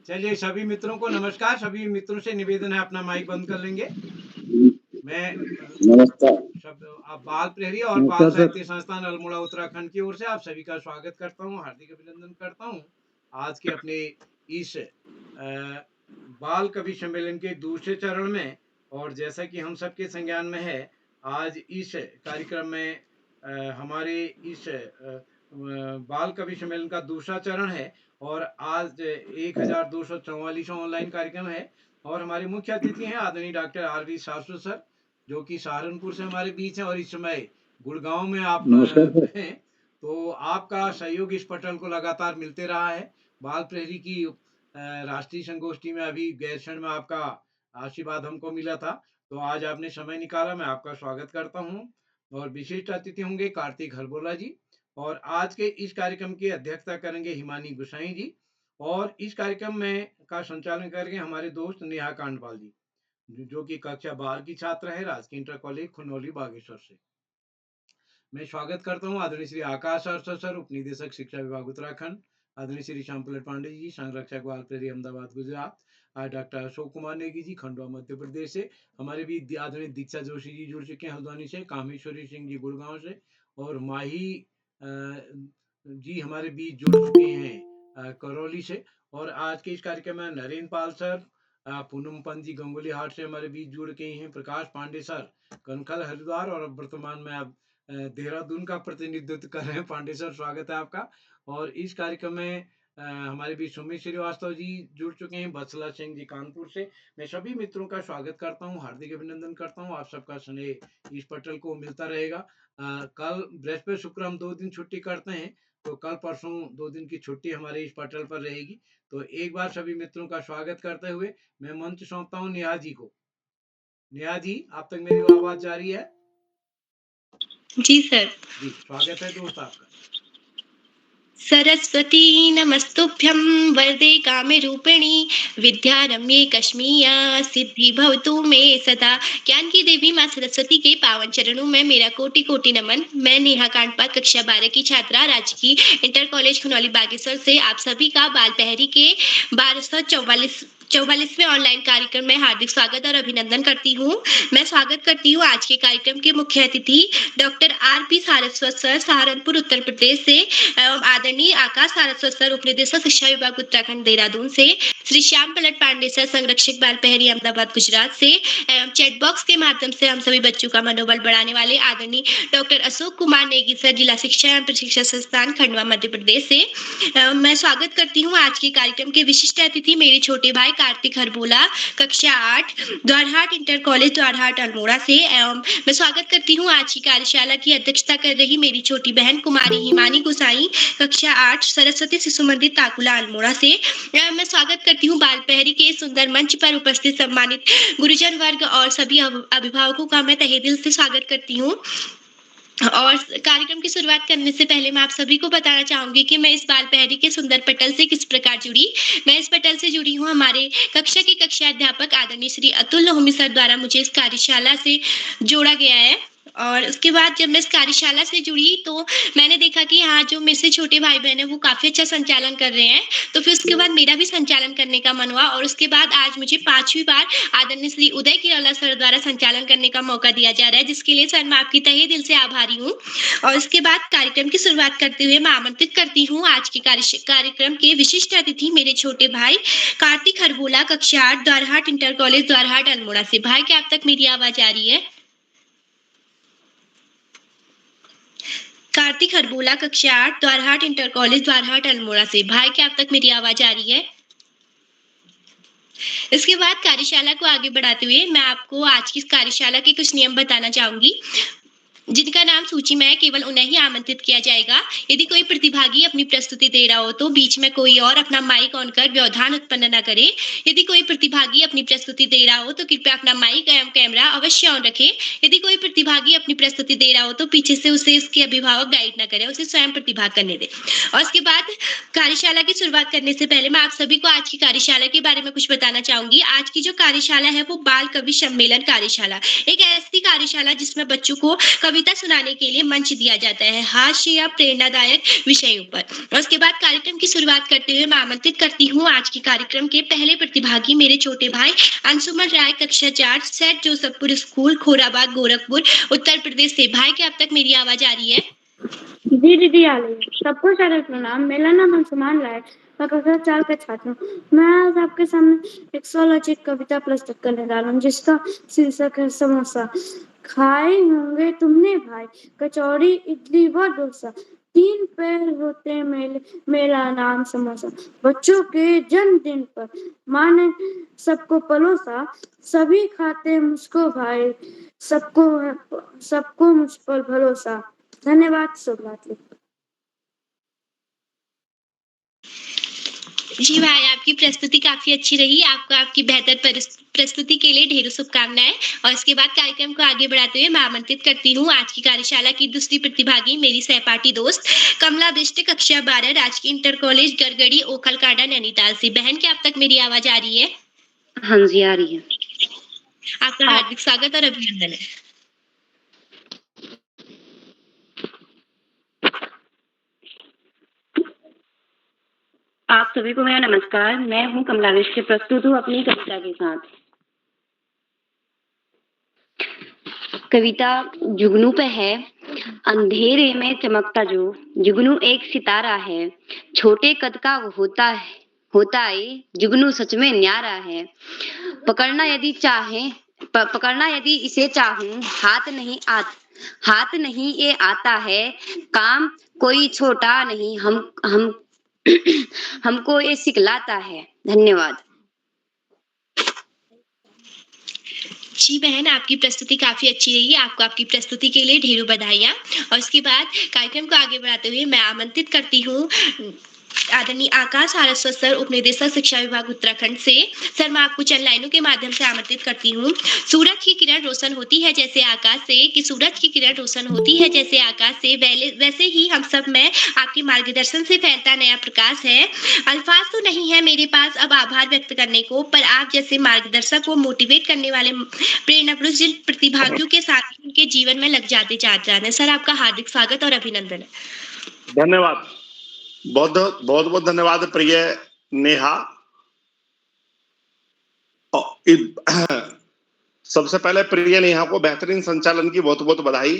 चलिए सभी मित्रों को नमस्कार। सभी मित्रों से निवेदन है अपना माइक बंद कर लेंगे। मैं नमस्कार। आप बाल प्रहरी और बाल नमस्कार सर। साहित्य संस्थान अल्मोड़ा उत्तराखंड की ओर से आप सभी का स्वागत करता हूं, हार्दिक अभिनंदन करता हूं। आज के अपने इस बाल कवि सम्मेलन के दूसरे चरण में, और जैसा कि हम सबके संज्ञान में है, आज इस कार्यक्रम में हमारे इस बाल कवि सम्मेलन का दूसरा चरण है और आज 1244 ऑनलाइन कार्यक्रम है। और हमारे मुख्य अतिथि हैं आदरणीय डॉक्टर आर.वी. सारस्वत सर, जो कि सहारनपुर से हमारे बीच हैं और इस समय गुड़गांव में आप नमस्कार सर। हैं। तो आपका सहयोग इस पटल को लगातार मिलते रहा है। बाल प्रहरी की राष्ट्रीय संगोष्ठी में अभी गैरसैंण में आपका आशीर्वाद हमको मिला था, तो आज आपने समय निकाला, मैं आपका स्वागत करता हूँ। और विशिष्ट अतिथि होंगे कार्तिक हरबोला जी, और आज के इस कार्यक्रम की अध्यक्षता करेंगे हिमानी गुसाई जी, और इस कार्यक्रम में का संचालन करेंगे हमारे दोस्त नेहा कांडपाल जी, जो कि कक्षा 12 की छात्र है, राजकीय इंटर कॉलेज खुनौली बागेश्वर से। मैं स्वागत करता हूँ आदरणीय श्री आकाश सर, उप निदेशक शिक्षा विभाग उत्तराखंड, आदरणीय श्री श्याम पलट पांडे जी, संरक्षक बाल प्रहरी अहमदाबाद गुजरात, डॉक्टर अशोक कुमार नेगी जी खंडवा मध्य प्रदेश से, हमारे भी आदरणीय दीक्षा जोशी जी जुड़ चुके हैं हल्द्वानी से, कामेश्वरी सिंह जी गुड़गांव से, और माही जी हमारे बीच जुड़ चुके हैं करौली से। और आज के इस कार्यक्रम में नरेंद्र पाल सर, पूनम पंत जी गंगोली हाट से हमारे बीच जुड़ गए हैं, प्रकाश पांडे सर कनखल हरिद्वार, और अब वर्तमान में आप देहरादून का प्रतिनिधित्व कर रहे हैं। पांडे सर, स्वागत है आपका। और इस कार्यक्रम में हमारे बीच सुमित श्रीवास्तव जी जुड़ चुके हैं, बत्सला सिंह जी कानपुर से। मैं सभी मित्रों का स्वागत करता हूं, हार्दिक अभिनंदन करता हूं। आप सबका स्नेह इस पटल को मिलता रहेगा। कल बृहस्पति शुक्र हम 2 दिन छुट्टी करते हैं, तो कल परसों 2 दिन की छुट्टी हमारे इस पटल पर रहेगी। तो एक बार सभी मित्रों का स्वागत करते हुए मैं मंच सौंपता हूँ नेहा जी को। नेहा जी, आप तक मेरी आवाज जा रही है? जी सर। जी, स्वागत है दोस्त आपका। सरस्वती नमस्तुभ्यं वरदे कामरूपिणी विद्यारम्ये कश्मीया सिद्धि भवतु मे सदा। ज्ञान की देवी माँ सरस्वती के पावन चरणों में मेरा कोटि कोटि नमन। मैं नेहा कांडपाल कक्षा 12 की छात्रा राजकीय इंटर कॉलेज खुनौली बागेश्वर से आप सभी का बाल प्रहरी के 1244वें ऑनलाइन कार्यक्रम में हार्दिक स्वागत और अभिनंदन करती हूँ। मैं स्वागत करती हूँ आज के कार्यक्रम के मुख्य अतिथि doctor R P. Saraswat sir, Saharanpur Uttar Pradesh से, एवं आदरणीय आकाश सारस्वत सर, उप निदेशक शिक्षा विभाग उत्तराखंड देहरादून से, श्री श्याम पलट पांडे सर, संरक्षक बाल प्रहरी अहमदाबाद गुजरात से, एवं चैट बॉक्स के माध्यम से हम सभी बच्चों का मनोबल बढ़ाने वाले आदरणीय डॉक्टर अशोक कुमार नेगी सर, जिला शिक्षा एवं प्रशिक्षण संस्थान खंडवा मध्य प्रदेश से। मैं स्वागत करती हूँ आज के कार्यक्रम के विशिष्ट अतिथि मेरे छोटे भाई कार्तिक हरबोला, कक्षा 8, द्वारहाट इंटर कॉलेज द्वारहाट अल्मोड़ा से। एवं मैं स्वागत करती हूँ आज की कार्यशाला की अध्यक्षता कर रही मेरी छोटी बहन कुमारी हिमानी गुसाई, कक्षा 8, सरस्वती शिशु मंदिर ताकुला अल्मोड़ा से। मैं स्वागत करती हूँ बाल प्रहरी के सुंदर मंच पर उपस्थित सम्मानित गुरुजन वर्ग और सभी अभिभावकों का मैं तहे दिल से स्वागत करती हूँ। और कार्यक्रम की शुरुआत करने से पहले मैं आप सभी को बताना चाहूंगी कि मैं इस बाल प्रहरी के सुंदर पटल से किस प्रकार जुड़ी। मैं इस पटल से जुड़ी हूँ हमारे कक्षा के कक्षा अध्यापक आदरणीय श्री अतुल लोहमी सर द्वारा मुझे इस कार्यशाला से जोड़ा गया है। और उसके बाद जब मैं इस कार्यशाला से जुड़ी तो मैंने देखा कि यहाँ जो मेरे से छोटे भाई बहन है वो काफी अच्छा संचालन कर रहे हैं, तो फिर उसके बाद मेरा भी संचालन करने का मन हुआ। और उसके बाद आज मुझे 5वीं बार आदरणीय श्री उदय किरौला सर द्वारा संचालन करने का मौका दिया जा रहा है, जिसके लिए सर मैं आपकी तहे दिल से आभारी हूँ। और इसके बाद कार्यक्रम की शुरुआत करते हुए मैं आमंत्रित करती हूँ आज के कार्यक्रम के विशिष्ट अतिथि मेरे छोटे भाई कार्तिक हरबोला, कक्षा 8, द्वारहाट इंटर कॉलेज द्वारहाट अल्मोड़ा से। भाई, क्या आप तक मेरी आवाज आ रही है? कार्तिक हरबोला, कक्षा 8, द्वारहाट इंटर कॉलेज द्वारहाट अल्मोड़ा से। भाई, क्या आप तक मेरी आवाज आ रही है? इसके बाद कार्यशाला को आगे बढ़ाते हुए मैं आपको आज की कार्यशाला के कुछ नियम बताना चाहूंगी, जिनका नाम सूची में है, केवल उन्हें ही आमंत्रित किया जाएगा। यदि कोई प्रतिभागी अपनी प्रस्तुति दे रहा हो तो बीच में कोई और अपना माइक ऑन कर व्यवधान उत्पन्न न करे। यदि कोई प्रतिभागी अपनी प्रस्तुति दे रहा हो तो कृपया अपना माइक एवं कैमरा अवश्य ऑन रखें। यदि कोई प्रतिभागी अपनी प्रस्तुति दे रहा हो तो पीछे से उसे उसके अभिभावक गाइड न करें, उसे स्वयं प्रतिभाग करने दें। और इसके बाद कार्यशाला की शुरुआत करने से पहले मैं आप सभी को आज की कार्यशाला के बारे में कुछ बताना चाहूंगी। आज की जो कार्यशाला है वो बाल कवि सम्मेलन कार्यशाला, एक ऐसी कार्यशाला जिसमें बच्चों को कविता सुनाने के लिए मंच दिया जाता है हास्य या प्रेरणादायक विषयों पर। और उसके बाद कार्यक्रम की शुरुआत करते हुए मैं आमंत्रित करती हूँ आज के कार्यक्रम के पहले प्रतिभागी मेरे छोटे भाई अंशुमन राय, कक्षा 4, सेठ जोसेफपुर स्कूल, खोराबाद, गोरखपुर, उत्तर प्रदेश से। भाई, क्या अब तक मेरी आवाज आ रही है? जी दीदी, आ रही है। सबको सादर प्रणाम। मेरा नाम अंशुमान राय, मैं कक्षा 4 का छात्र हूँ। मैं आज आपके सामने एक स्वरचित कविता प्रस्तुत करने जा रहा हूँ जिसका शीर्षक है समोसा। खाए होंगे तुमने भाई कचौड़ी, इडली व डोसा, 3 पैर होते मेले, मेरा नाम समोसा। बच्चों के जन्मदिन पर माँ ने सबको परोसा, सभी खाते मुझको भाई, सबको सबको मुझ पर भरोसा। धन्यवाद। शुभ रात्रि। जी भाई, आपकी प्रस्तुति काफी अच्छी रही। आपको आपकी बेहतर प्रस्तुति के लिए ढेरों शुभकामनाएं। और इसके बाद कार्यक्रम को आगे बढ़ाते हुए मैं आमंत्रित करती हूँ आज की कार्यशाला की दूसरी प्रतिभागी मेरी सहपाठी दोस्त कमला बिष्ट, कक्षा 12, राजकीय इंटर कॉलेज गड़गड़ी, ओखलकांडा, नैनीताल से। बहन, क्या अब तक मेरी आवाज आ रही है? हाँ जी, आ रही है। आपका हार्दिक स्वागत और अभिनंदन है। आप सभी को मेरा नमस्कार। मैं हूँ कमला बिष्ट, प्रस्तुत हूँ अपनी कविता के साथ। कविता जुगनू पे है। अंधेरे में चमकता जो जुगनू एक सितारा है, छोटे कद का होता है जुगनू सच में न्यारा है। पकड़ना यदि इसे चाहूं, हाथ नहीं ये आता है, काम कोई छोटा नहीं, हम हमको ये सिखलाता है। धन्यवाद। जी बहन, आपकी प्रस्तुति काफी अच्छी रही। आपको आपकी प्रस्तुति के लिए ढेरों बधाइयाँ। और उसके बाद कार्यक्रम को आगे बढ़ाते हुए मैं आमंत्रित करती हूँ आदरणीय आकाश सारस्वत सर, उपनिदेशक शिक्षा विभाग उत्तराखंड से। सर, मैं आपको चंद लाइनों के माध्यम से आमंत्रित करती हूँ। सूरज की किरण रोशन होती है जैसे आकाश से, कि सूरज की किरण रोशन होती है जैसे आकाश से, वैसे ही हम सब में आपके मार्गदर्शन से फैलता नया प्रकाश है। अल्फाज तो नहीं है मेरे पास अब आभार व्यक्त करने को, पर आप जैसे मार्गदर्शक को मोटिवेट करने वाले प्रेरणा पुरुष जिन प्रतिभागियों के साथ उनके जीवन में लग जाते जाने। सर, आपका हार्दिक स्वागत और अभिनंदन है। धन्यवाद। बहुत धन्यवाद प्रिय नेहा। सबसे पहले प्रिय नेहा को बेहतरीन संचालन की बहुत बधाई।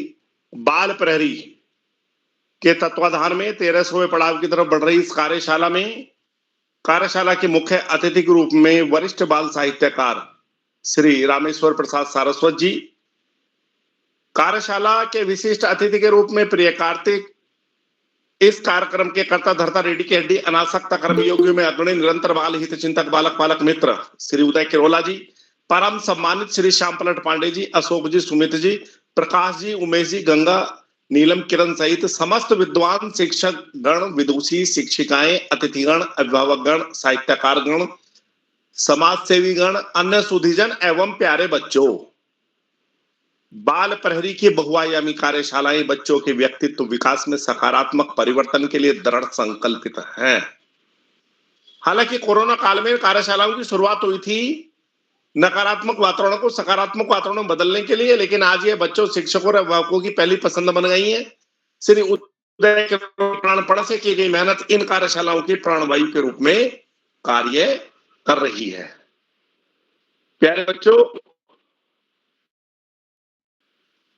बाल प्रहरी के तत्वाधान में 1300वें पड़ाव की तरफ बढ़ रही इस कार्यशाला के मुख्य अतिथि के रूप में वरिष्ठ बाल साहित्यकार श्री रामेश्वर प्रसाद सारस्वत जी, कार्यशाला के विशिष्ट अतिथि के रूप में प्रिय कार्तिक, इस कार्यक्रम के कर्ता धर्ता रेडी के हड्डी अनासक्ता कर्मयोगियों में अग्रणी निरंतर बाल हित चिंतक बालक पालक मित्र श्री उदय किरोला जी, परम सम्मानित श्री श्याम पलट पांडे जी, अशोक जी, सुमित जी, प्रकाश जी, उमेश जी, गंगा, नीलम, किरण सहित समस्त विद्वान शिक्षक गण, विदुषी, शिक्षिकाएं, अतिथिगण, अभिभावक गण, साहित्यकार गण, समाज सेवी गण, अन्य सुधीजन एवं प्यारे बच्चों। बाल प्रहरी की बहुआयामी कार्यशालाएं बच्चों के व्यक्तित्व विकास में सकारात्मक परिवर्तन के लिए दृढ़ संकल्पित हैं। हालांकि कोरोना काल में कार्यशालाओं की शुरुआत हुई थी नकारात्मक वातावरण को सकारात्मक वातावरण में बदलने के लिए, लेकिन आज ये बच्चों, शिक्षकों और अभिभावकों की पहली पसंद बन गई है। श्री उदय के प्राणपण से की गई मेहनत इन कार्यशालाओं की प्राणवायु के रूप में कार्य कर रही है। प्यारे बच्चों,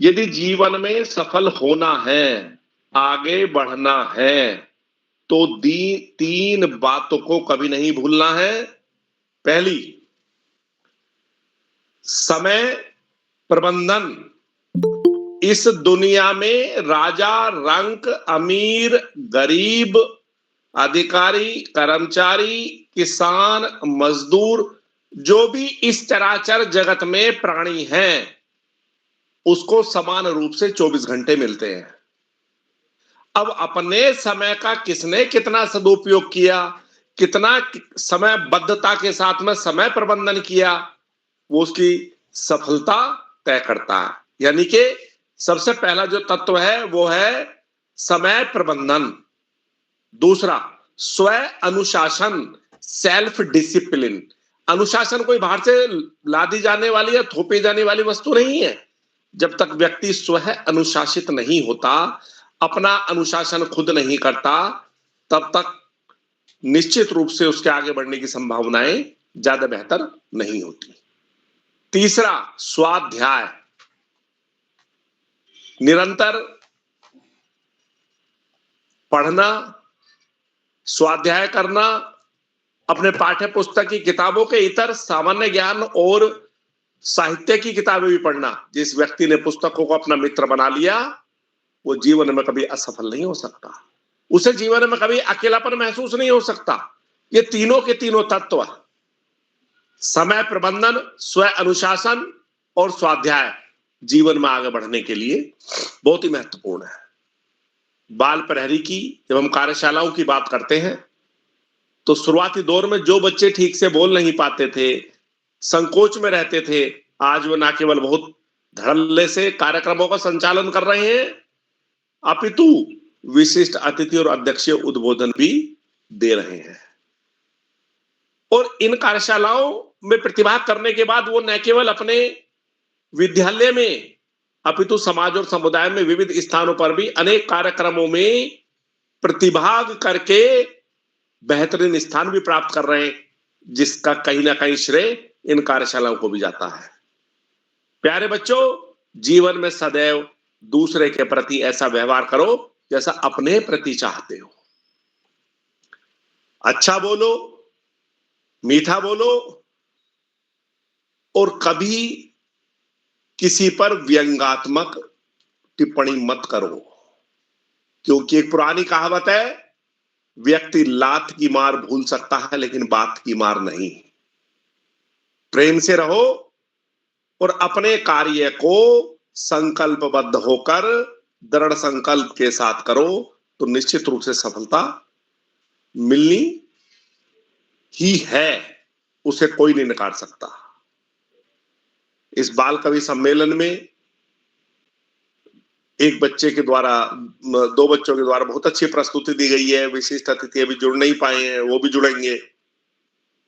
यदि जीवन में सफल होना है, आगे बढ़ना है, तो 3 बातों को कभी नहीं भूलना है। पहली, समय प्रबंधन। इस दुनिया में राजा, रंक, अमीर, गरीब, अधिकारी, कर्मचारी, किसान, मजदूर, जो भी इस चराचर जगत में प्राणी हैं, उसको समान रूप से 24 घंटे मिलते हैं। अब अपने समय का किसने कितना सदुपयोग किया, कितना समयबद्धता के साथ में समय प्रबंधन किया, वो उसकी सफलता तय करता है। यानी कि सबसे पहला जो तत्व है वो है समय प्रबंधन। दूसरा, स्व अनुशासन, सेल्फ डिसिप्लिन। अनुशासन कोई बाहर से ला दी जाने वाली या थोपी जाने वाली वस्तु नहीं है। जब तक व्यक्ति स्वयं अनुशासित नहीं होता, अपना अनुशासन खुद नहीं करता, तब तक निश्चित रूप से उसके आगे बढ़ने की संभावनाएं ज्यादा बेहतर नहीं होती। तीसरा, स्वाध्याय। निरंतर पढ़ना, स्वाध्याय करना, अपने पाठ्य पुस्तक की किताबों के इतर सामान्य ज्ञान और साहित्य की किताबें भी पढ़ना। जिस व्यक्ति ने पुस्तकों को अपना मित्र बना लिया, वो जीवन में कभी असफल नहीं हो सकता, उसे जीवन में कभी अकेलापन महसूस नहीं हो सकता। ये तीनों के तीनों तत्व, समय प्रबंधन, स्व अनुशासन और स्वाध्याय, जीवन में आगे बढ़ने के लिए बहुत ही महत्वपूर्ण है। बाल प्रहरी की जब हम कार्यशालाओं की बात करते हैं, तो शुरुआती दौर में जो बच्चे ठीक से बोल नहीं पाते थे, संकोच में रहते थे, आज वो न केवल बहुत धड़ल्ले से कार्यक्रमों का संचालन कर रहे हैं, अपितु विशिष्ट अतिथि और अध्यक्षीय उद्बोधन भी दे रहे हैं। और इन कार्यशालाओं में प्रतिभाग करने के बाद वो न केवल अपने विद्यालय में, अपितु समाज और समुदाय में विविध स्थानों पर भी अनेक कार्यक्रमों में प्रतिभाग करके बेहतरीन स्थान भी प्राप्त कर रहे हैं, जिसका कहीं ना कहीं श्रेय इन कार्यशालाओं को भी जाता है। प्यारे बच्चों, जीवन में सदैव दूसरे के प्रति ऐसा व्यवहार करो जैसा अपने प्रति चाहते हो। अच्छा बोलो, मीठा बोलो और कभी किसी पर व्यंग्यात्मक टिप्पणी मत करो, क्योंकि एक पुरानी कहावत है, व्यक्ति लात की मार भूल सकता है लेकिन बात की मार नहीं। प्रेम से रहो और अपने कार्य को संकल्पबद्ध होकर दृढ़ संकल्प के साथ करो, तो निश्चित रूप से सफलता मिलनी ही है, उसे कोई नहीं नकार सकता। इस बाल कवि सम्मेलन में एक बच्चे के द्वारा, दो बच्चों के द्वारा बहुत अच्छी प्रस्तुति दी गई है। विशिष्ट अतिथि अभी जुड़ नहीं पाए हैं, वो भी जुड़ेंगे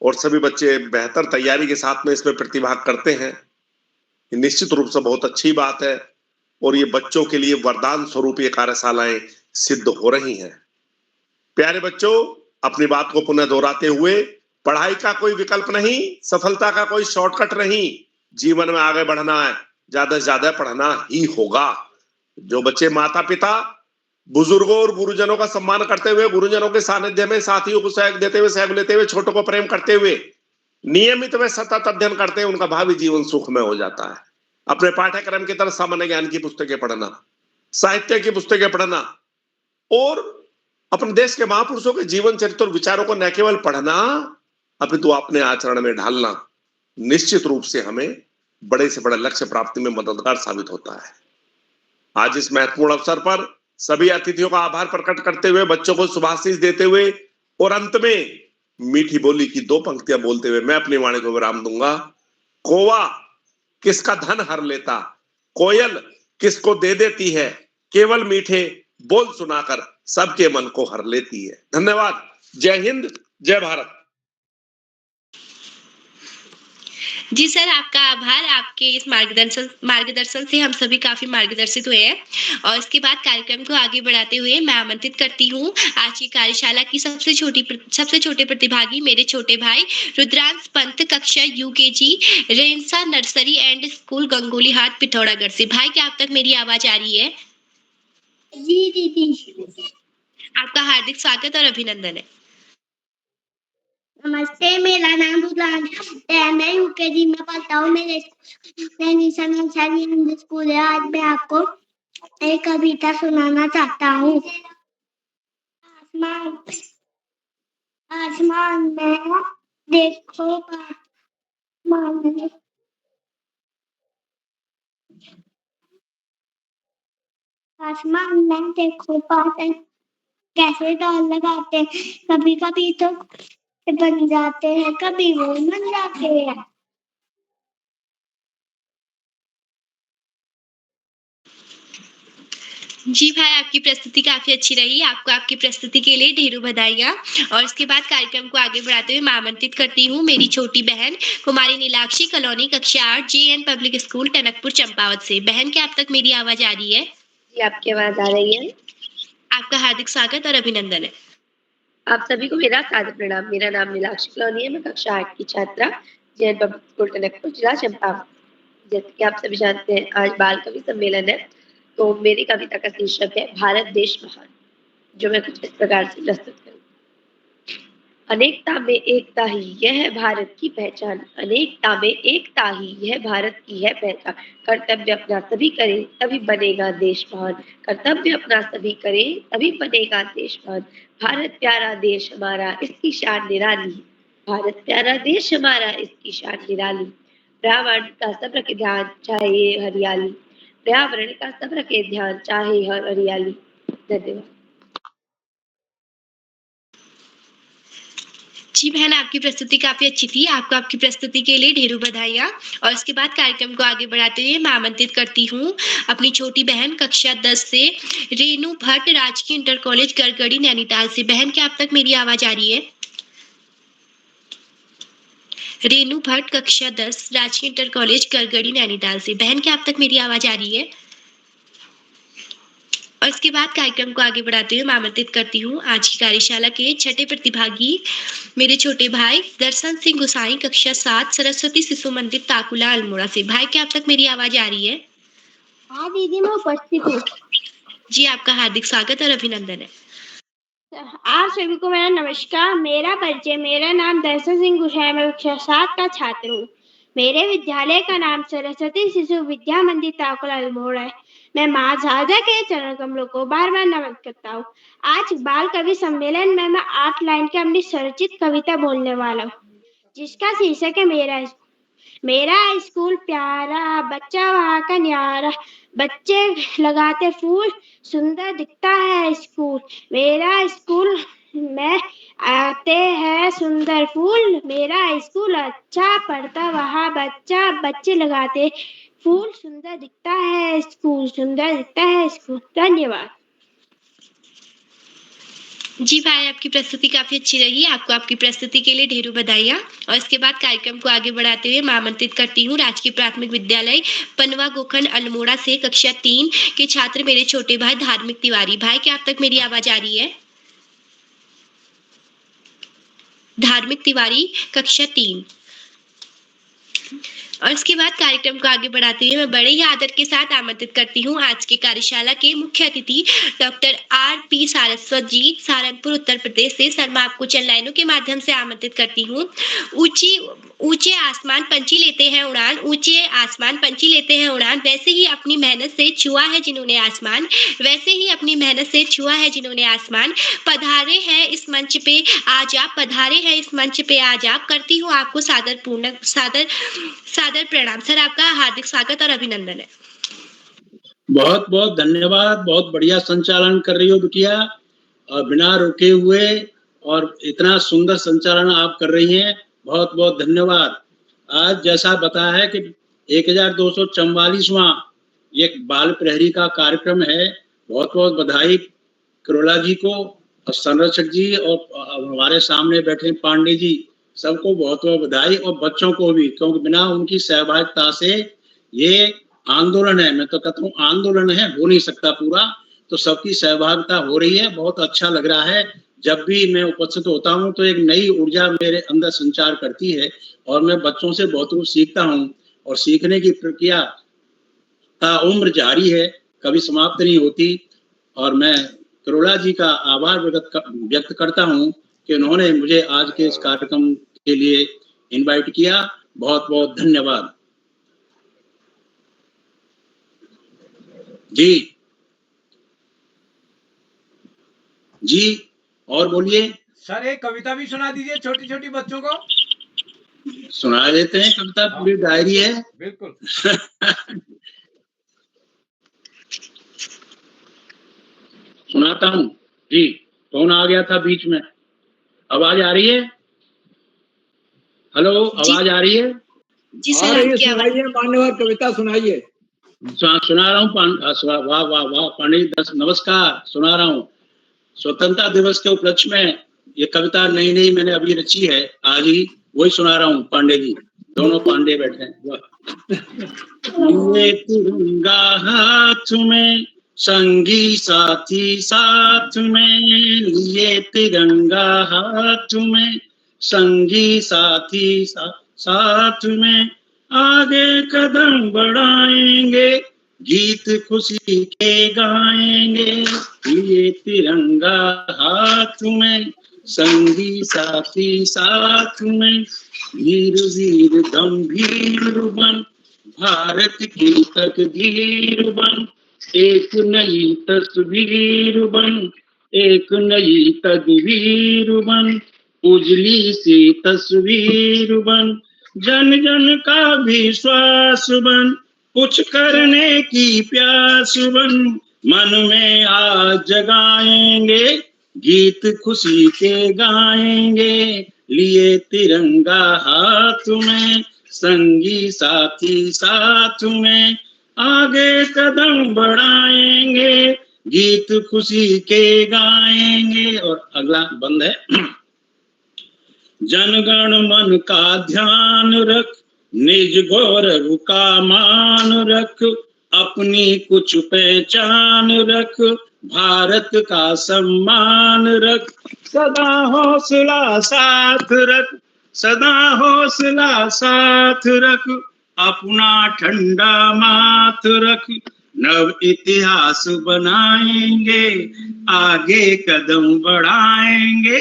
और सभी बच्चे बेहतर तैयारी के साथ में इसमें प्रतिभाग करते हैं। ये निश्चित रूप से बहुत अच्छी बात है और ये बच्चों के लिए वरदान स्वरूप ये कार्यशालाएं सिद्ध हो रही हैं। प्यारे बच्चों, अपनी बात को पुनः दोहराते हुए, पढ़ाई का कोई विकल्प नहीं, सफलता का कोई शॉर्टकट नहीं। जीवन में आगे बढ़ना है, ज्यादा से ज्यादा पढ़ना ही होगा। जो बच्चे माता पिता, बुजुर्गों और गुरुजनों का सम्मान करते हुए, गुरुजनों के सानिध्य में साथियों को सहयोग देते हुए, सहयोग लेते हुए, छोटों को प्रेम करते हुए नियमित व सतत अध्ययन करते हैं, उनका भावी जीवन सुखमय हो जाता है। अपने पाठ्यक्रम की तरह सामान्य ज्ञान की पुस्तकें पढ़ना, साहित्य की पुस्तकें पढ़ना और अपने देश के महापुरुषों के जीवन चरित्र और विचारों को न केवल पढ़ना, अपितु अपने आचरण में ढालना निश्चित रूप से हमें बड़े से बड़े लक्ष्य प्राप्ति में मददगार साबित होता है। आज इस महत्वपूर्ण अवसर पर सभी अतिथियों का आभार प्रकट करते हुए, बच्चों को शुभाशीष देते हुए और अंत में मीठी बोली की दो पंक्तियां बोलते हुए मैं अपनी वाणी को विराम दूंगा। कौवा किसका धन हर लेता, कोयल किसको दे देती है, केवल मीठे बोल सुनाकर सबके मन को हर लेती है। धन्यवाद। जय हिंद, जय भारत। जी सर, आपका आभार। आपके इस मार्गदर्शन से हम सभी काफी मार्गदर्शित हुए हैं और इसके बाद कार्यक्रम को आगे बढ़ाते हुए मैं आमंत्रित करती हूँ आज की कार्यशाला की सबसे छोटे प्रतिभागी, मेरे छोटे भाई रुद्रांश पंत, कक्षा यूकेजी, रेंसा nursery and school, Gangolihat, Pithoragarh से। भाई, क्या आप तक मेरी आवाज आ रही है? जी दीदी। आपका हार्दिक स्वागत और अभिनंदन है। नमस्ते, मेरा नाम रुद्रांश है, मैं यूकेजी में पढ़ता हूँ। मेरे स्कूल है। आज मैं आपको एक कविता सुनाना चाहता हूँ। आसमान में देखो आसमान में देखो बादल कैसे दौड़ लगाते हैं, कभी कभी तो बन जाते हैं, कभी वो बन जाते हैं। जी भाई, आपकी प्रस्तुति काफ़ी अच्छी रही। आपको आपकी प्रस्तुति के लिए ढेरों बधाइयाँ। और इसके बाद कार्यक्रम को आगे बढ़ाते हुए मैं आमंत्रित करती हूँ मेरी छोटी बहन कुमारी नीलाक्षी कॉलोनी कक्षा 8 JN public school Tanakpur Champawat से। बहन, क्या आप तक मेरी आवाज़ आ रही है? जी, आपकी आवाज़ आ रही है। आपका हार्दिक स्वागत और अभिनंदन है। आप सभी को मेरा सादर प्रणाम। मेरा नाम नीलाक्षी कॉलोनी है। मैं कक्षा 8 की छात्रा जेएन पब्लिक स्कूल टनकपुर जिला चंपावत। जैसे कि आप सभी जानते हैं, आज बाल कवि सम्मेलन है, तो मेरी कविता का शीर्षक है भारत देश महान, जो मैं कुछ इस प्रकार से प्रस्तुत करूँ। अनेकता में एकता ही यह है भारत की पहचान, अनेकता में एकता ही यह भारत की है पहचान। कर्तव्य अपना सभी करें तभी बनेगा देश महान, कर्तव्य अपना सभी करें तभी बनेगा देश महान। भारत प्यारा देश हमारा इसकी शान निराली, भारत प्यारा देश हमारा इसकी शान निराली। पर्यावरण का सब रखे ध्यान चाहे हरियाली, पर्यावरण का सब रखे ध्यान चाहे हरियाली। धन्यवाद। जी बहन, आपकी प्रस्तुति काफ़ी अच्छी थी। आपको आपकी प्रस्तुति के लिए ढेरों बधाइयाँ। और इसके बाद कार्यक्रम को आगे बढ़ाते हुए मैं आमंत्रित करती हूँ अपनी छोटी बहन कक्षा 10 से रेनू भट्ट राजकीय इंटर कॉलेज गड़गड़ी नैनीताल से। बहन, क्या आप तक मेरी आवाज़ आ रही है? रेनू भट्ट कक्षा 10 राजकीय इंटर कॉलेज गड़गड़ी नैनीताल से। बहन, क्या आप तक मेरी आवाज़ आ रही है? और इसके बाद कार्यक्रम को आगे बढ़ाते हुए मैं आमंत्रित करती हूँ आज की कार्यशाला के छठे प्रतिभागी मेरे छोटे भाई दर्शन सिंह गुसाई कक्षा 7 सरस्वती शिशु मंदिर ताकुला अल्मोड़ा से। भाई, क्या आप तक मेरी आवाज आ रही है? हाँ दीदी, मैं उपस्थित हूँ। जी, आपका हार्दिक स्वागत और अभिनंदन है। आप सभी को मेरा नमस्कार। मेरा परिचय, मेरा नाम दर्शन सिंह गुसाई, मैं कक्षा 7 का छात्र हूँ। मेरे विद्यालय का नाम सरस्वती शिशु विद्या मंदिर ताकुला अल्मोड़ा है। मैं माँ शारदा के चरण कमलों को बार बार नमन करता हूँ। आज बाल कवि सम्मेलन में मैं 8 लाइन की अपनी स्वरचित कविता बोलने वाला हूँ, जिसका शीर्षक है मेरा स्कूल प्यारा, बच्चा वहाँ का न्यारा, बच्चे लगाते फूल, सुंदर दिखता है स्कूल। मेरा स्कूल में आते हैं सुंदर फूल, मेरा स्कूल अच्छा पढ़ता वहाँ बच्चा, बच्चे लगाते फूल, सुंदर दिखता है स्कूल, सुंदर दिखता है स्कूल। धन्यवाद। जी भाई, आपकी प्रस्तुति काफी अच्छी रही। आपको आपकी प्रस्तुति के लिए ढेरों बधाइयाँ। और इसके बाद कार्यक्रम को आगे बढ़ाते हुए मैं आमंत्रित करती हूँ राजकीय प्राथमिक विद्यालय पनवा गोखंड अल्मोड़ा से कक्षा 3 के छात्र मेरे छोटे भाई धार्मिक तिवारी। भाई, क्या आप तक मेरी आवाज आ रही है? धार्मिक तिवारी कक्षा 3। और इसके बाद कार्यक्रम को आगे बढ़ाते हुए मैं बड़े ही आदर के साथ आमंत्रित करती हूँ आज के कार्यशाला के मुख्य अतिथि डॉक्टर आर.पी. सारस्वत जी सहारनपुर उत्तर प्रदेश से। सर, मैं आपको चंद लाइनों के माध्यम से आमंत्रित करती हूँ। ऊंचे आसमान पंछी लेते हैं उड़ान, ऊंचे आसमान पंछी लेते हैं उड़ान, वैसे ही अपनी मेहनत से छुआ है जिन्होंने आसमान, वैसे ही अपनी मेहनत से छुआ है जिन्होंने आसमान। पधारे हैं इस मंच पे आज आप, पधारे हैं इस मंच पे आज आप। करती हूँ आपको सादर प्रणाम। सर, आपका हार्दिक स्वागत और अभिनंदन है। बहुत बहुत धन्यवाद। बहुत बढ़िया संचालन कर रही हो बिटिया, और बिना रुके हुए, और इतना सुंदर संचालन आप कर रही हैं। बहुत बहुत धन्यवाद। आज जैसा बताया है कि 1244वां ये बाल प्रहरी का कार्यक्रम है। बहुत बहुत बधाई करोला जी को और संरक्षक जी और हमारे सामने बैठे पांडे जी, सबको बहुत बहुत बधाई, और बच्चों को भी, क्योंकि बिना उनकी सहभागिता से ये आंदोलन है, मैं तो कहता हूँ आंदोलन है, हो नहीं सकता पूरा। तो सबकी सहभागिता हो रही है, बहुत अच्छा लग रहा है। जब भी मैं उपस्थित होता हूँ तो एक नई ऊर्जा मेरे अंदर संचार करती है, और मैं बच्चों से बहुत कुछ सीखता हूँ, और सीखने की प्रक्रिया का उम्र जारी है, कभी समाप्त नहीं होती। और मैं करोला जी का आभार व्यक्त करता हूँ कि उन्होंने मुझे आज के इस कार्यक्रम के लिए इनवाइट किया। बहुत बहुत धन्यवाद जी। जी, और बोलिए सर। एक कविता भी सुना दीजिए छोटी छोटी बच्चों को। सुना देते हैं कविता, पूरी डायरी है। बिल्कुल। सुनाता हूँ जी। कौन आ गया था बीच में? आवाज आ रही है? हेलो, आवाज आ रही है? जी सर, सुनाइए मान्यवर, कविता सुनाइए। सुना रहा हूँ। वाह वाह वाह पंडित, नमस्कार, सुना रहा हूँ। स्वतंत्रता दिवस के उपलक्ष्य में ये कविता नई नई मैंने अभी रची है, आज ही वही सुना रहा हूँ। पांडे जी, दोनों पांडे बैठे हैं। वाह। ये तिरंगा हाथ में, संगी साथी साथ में, ये तिरंगा हाथ में, संगी साथी साथ में, आगे कदम बढ़ाएंगे, गीत खुशी के गाएंगे, ये तिरंगा हाथ में, संगी साथी साथ में, वीर वीर गंभीर बन, भारत की तकदीर बन, एक नई तस्वीर बन, एक नई तदवीर बन, उजली सी तस्वीर बन, जन जन का विश्वास बन, कुछ करने की प्यास बन, मन में आज जगाएंगे, गीत खुशी के गाएंगे, लिए तिरंगा हाथ में, संगी साथी साथ में, आगे कदम बढ़ाएंगे, गीत खुशी के गाएंगे। और अगला बंद है। जनगण मन का ध्यान रख, निज गौरव का मान रख, अपनी कुछ पहचान रख, भारत का सम्मान रख, सदा हौसला साथ रख, सदा हौसला साथ रख, अपना ठंडा माथ रख, नव इतिहास बनाएंगे, आगे कदम बढ़ाएंगे,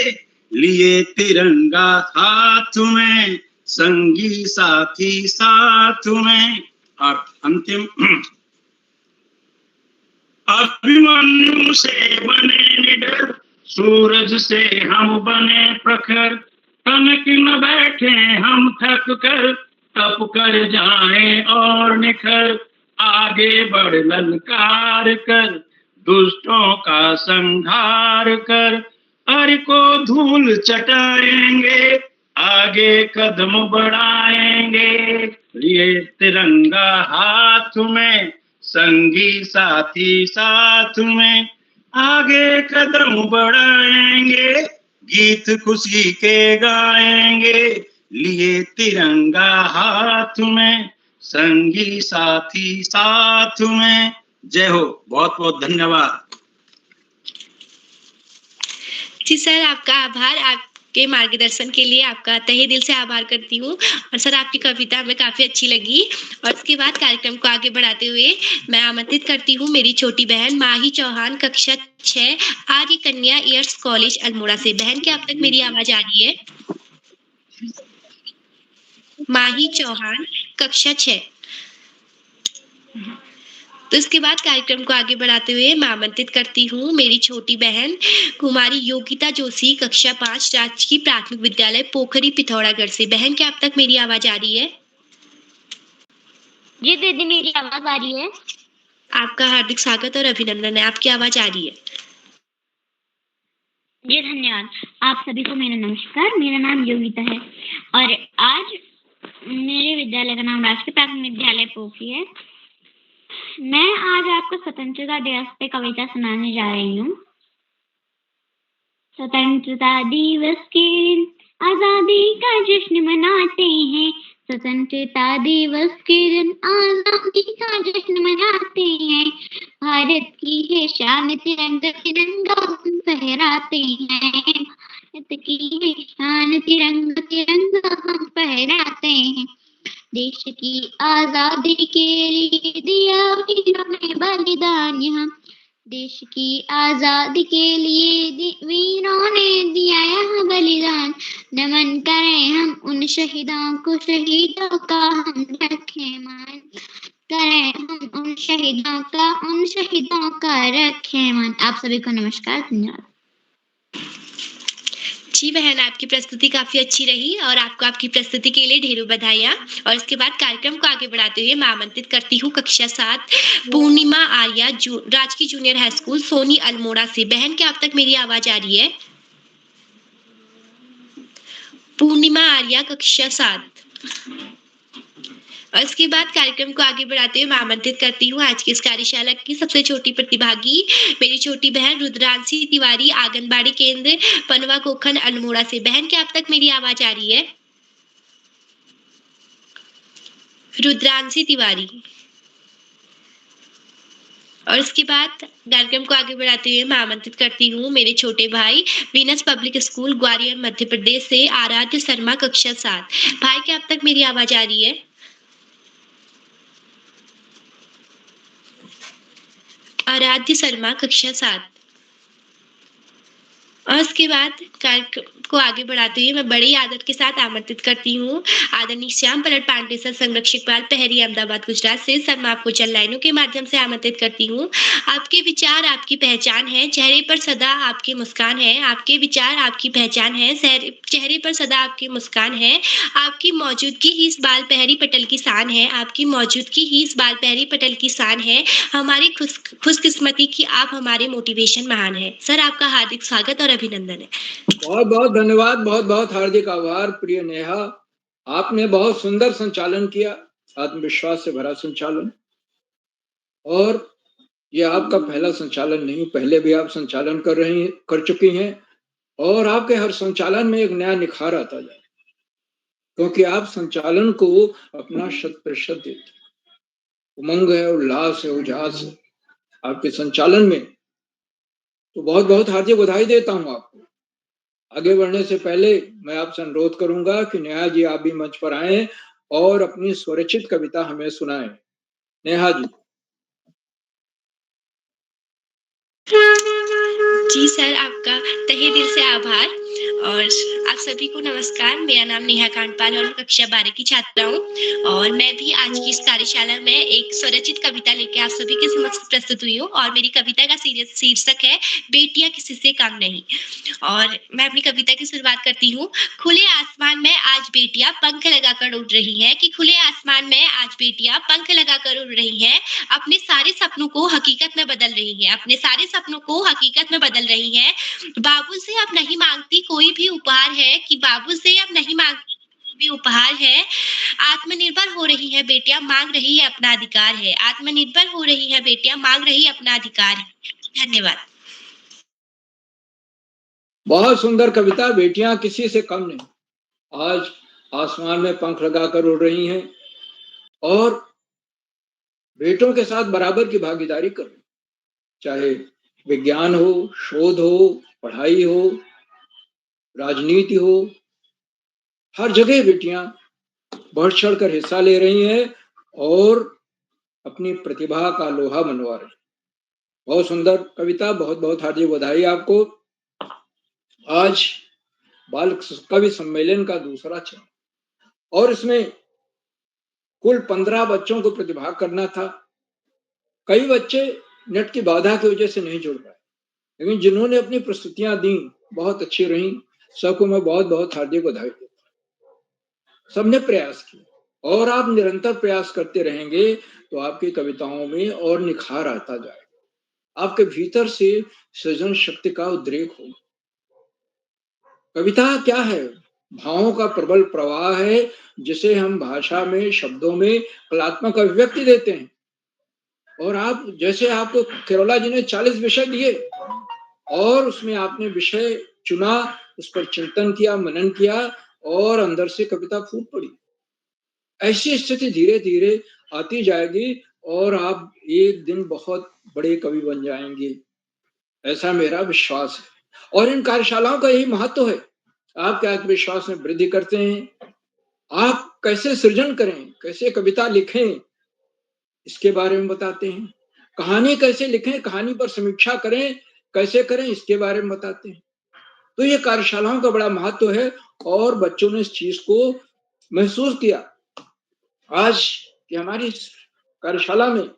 लिए तिरंगा हाथ में, संगी साथी साथ में। और अंतिम, अभिमन्यु से बने निडर, सूरज से हम बने प्रखर, तनक न बैठे हम थक कर, तप कर जाएं और निखर, आगे बढ़ ललकार कर, दुष्टों का संहार कर, हर को धूल चटाएंगे, आगे कदम बढ़ाएंगे, लिए तिरंगा हाथ में, संगी साथी साथ में, आगे कदम बढ़ाएंगे, गीत खुशी के गाएंगे, लिए तिरंगा हाथ में, संगी साथी साथ में। जय हो। बहुत बहुत धन्यवाद। जी सर, आपका आभार। आपके मार्गदर्शन के लिए आपका तहे दिल से आभार करती हूँ। और सर, आपकी कविता हमें काफी अच्छी लगी। और इसके बाद कार्यक्रम को आगे बढ़ाते हुए मैं आमंत्रित करती हूँ मेरी छोटी बहन माही चौहान, कक्षा 6, आर्य कन्या ईयर्स कॉलेज अल्मोड़ा से। बहन, क्या अब तक मेरी आवाज आ रही है? माही चौहान, कक्षा 6। तो इसके बाद कार्यक्रम को आगे बढ़ाते हुए मैं आमंत्रित करती हूँ मेरी छोटी बहन कुमारी योगिता जोशी, कक्षा 5, राजकीय प्राथमिक विद्यालय पोखरी पिथौरागढ़ से। बहन, क्या अब तक मेरी आवाज आ रही है? जी दीदी, मेरी आवाज आ रही है। आपका हार्दिक स्वागत और अभिनंदन है। आपकी आवाज आ रही है। जी धन्यवाद। आप सभी को मेरा नमस्कार। मेरा नाम योगिता है और आज मेरे विद्यालय का नाम राजकीय प्राथमिक विद्यालय पोखरी है। मैं आज आपको स्वतंत्रता दिवस पे कविता सुनाने जा रही हूँ। स्वतंत्रता दिवस के दिन आजादी का जश्न मनाते हैं, स्वतंत्रता दिवस के दिन आजादी का जश्न मनाते हैं, भारत की है शान तिरंगा, तिरंगा हम फहराते हैं, भारत की है शान तिरंगा, तिरंगा हम फहराते हैं, देश की आजादी के लिए दिया वीरों ने बलिदान, यहाँ देश की आजादी के लिए वीरों ने दिया यहाँ बलिदान, नमन करें हम उन शहीदों को, शहीदों का हम रखें मान, करें हम उन शहीदों का रखें मान। आप सभी को नमस्कार, धन्यवाद। जी बहन, आपकी प्रस्तुति काफी अच्छी रही और आपको आपकी प्रस्तुति के लिए ढेरों बधाइयाँ। और इसके बाद कार्यक्रम को आगे बढ़ाते हुए मैं आमंत्रित करती हूँ कक्षा 7 पूर्णिमा आर्या राजकीय junior high school Soni Almora से। बहन, क्या अब तक मेरी आवाज आ रही है? पूर्णिमा आर्या, कक्षा 7। और इसके बाद कार्यक्रम को आगे बढ़ाते हुए मैं आमंत्रित करती हूँ आज की इस कार्यशाला की सबसे छोटी प्रतिभागी, मेरी छोटी बहन रुद्रांशी तिवारी, आंगनबाड़ी केंद्र पनवा कोखन अल्मोड़ा से। बहन, क्या अब तक मेरी आवाज आ रही है? रुद्रांशी तिवारी। और इसके बाद कार्यक्रम को आगे बढ़ाते हुए मैं आमंत्रित करती हूँ मेरे छोटे भाई, Venus public school Gwalior Madhya Pradesh से आराध्य शर्मा, कक्षा 7। भाई, क्या अब तक मेरी आवाज आ रही है? आराध्य शर्मा, कक्षा 7। और उसके बाद कार्यक्रम को आगे बढ़ाते हुए मैं बड़े आदर के साथ आमंत्रित करती हूँ आदरणीय श्याम पलट पांडे सर, संरक्षक बाल पहरी, अहमदाबाद, गुजरात से। सर, मैं आपको चंद लाइनों के माध्यम से आमंत्रित करती हूँ। आपके विचार आपकी पहचान है, चेहरे पर सदा आपकी मुस्कान है। आपके विचार आपकी पहचान है, चेहरे पर सदा आपकी मुस्कान है। आपकी मौजूदगी ही इस बाल पहरी पटल की शान है। आपकी मौजूदगी ही इस बाल पहरी पटल की शान है। हमारी खुशकिस्मती कि आप हमारे मोटिवेशन महान है। सर, आपका हार्दिक स्वागत और अभिनंदन है। बहुत बहुत धन्यवाद, बहुत बहुत हार्दिक आभार प्रिय नेहा। आपने बहुत सुंदर संचालन किया, आत्मविश्वास से भरा संचालन। और ये आपका पहला संचालन नहीं, पहले भी आप संचालन कर चुकी हैं। और आपके हर संचालन में एक नया निखार आता जाए, क्योंकि आप संचालन को अपना 100% देते। उमंग है, उल्लास है, उजास है आपके संचालन में। तो बहुत बहुत हार्दिक बधाई देता हूं आपको। आगे बढ़ने से पहले मैं आपसे अनुरोध करूंगा कि नेहा जी आप भी मंच पर आए और अपनी स्वरचित कविता हमें सुनाएं। नेहा जी। जी सर, आपका तहे दिल से आभार। और आप सभी को नमस्कार। मेरा नाम नेहा कांडपाल और मैं कक्षा 12 की छात्रा हूँ। और मैं भी आज की इस कार्यशाला में एक स्वरचित कविता लेके आप सभी के समक्ष प्रस्तुत हुई हूँ। और मेरी कविता का शीर्षक है बेटियां किसी से कम नहीं। और मैं अपनी कविता की शुरुआत करती हूँ। खुले आसमान में आज बेटियां पंख लगाकर उड़ रही हैं, कि खुले आसमान में आज बेटियां पंख लगाकर उड़ रही हैं। अपने सारे सपनों को हकीकत में बदल रही हैं। अपने सारे सपनों को हकीकत में बदल रही हैं। बाबू से अब नहीं मांगती कोई भी उपहार है, कि बाबू से अब नहीं मांगती कोई भी उपहार है। आत्मनिर्भर हो रही है बेटियां, मांग रही है अपना अधिकार है। आत्मनिर्भर हो रही है बेटियां, मांग रही है अपना अधिकार है। धन्यवाद। बहुत सुंदर कविता। बेटियां किसी से कम नहीं, आज आसमान में पंख लगाकर उड़ रही हैं और बेटों के साथ बराबर की भागीदारी कर रही, चाहे विज्ञान हो, शोध हो, पढ़ाई हो, राजनीति हो, हर जगह बेटियां बढ़ चढ़ कर हिस्सा ले रही हैं और अपनी प्रतिभा का लोहा मनवा रही। बहुत सुंदर कविता, बहुत बहुत हार्दिक बधाई आपको। आज बाल कवि सम्मेलन का दूसरा चरण और इसमें कुल 15 बच्चों को प्रतिभाग करना था। कई बच्चे नेट की बाधा की वजह से नहीं जुड़ पाए, लेकिन जिन्होंने अपनी प्रस्तुतियां दी बहुत अच्छी रही। सबको मैं बहुत बहुत हार्दिक बधाई देता हूं। सबने प्रयास किया और आप निरंतर प्रयास करते रहेंगे तो आपकी कविताओं में और निखार आता जाएगा। आपके भीतर से सृजन शक्ति का उद्रेक होगा। कविता क्या है? भावों का प्रबल प्रवाह है, जिसे हम भाषा में, शब्दों में कलात्मक अभिव्यक्ति देते हैं। और आप जैसे आपको केरोला जी ने 40 विषय दिए और उसमें आपने विषय चुना, उस पर चिंतन किया, मनन किया और अंदर से कविता फूट पड़ी। ऐसी स्थिति धीरे धीरे आती जाएगी और आप एक दिन बहुत बड़े कवि बन जाएंगे, ऐसा मेरा विश्वास है। और इन कार्यशालाओं का यही महत्व है। आपके आत्मविश्वास में वृद्धि करते हैं। आप कैसे सृजन करें, कैसे कविता लिखें, इसके बारे में बताते हैं। कहानी कैसे लिखें, कहानी पर समीक्षा करें, कैसे करें, इसके बारे में बताते हैं। तो ये कार्यशालाओं का बड़ा महत्व है और बच्चों ने इस चीज को महसूस किया। आज की हमारी कार्यशाला में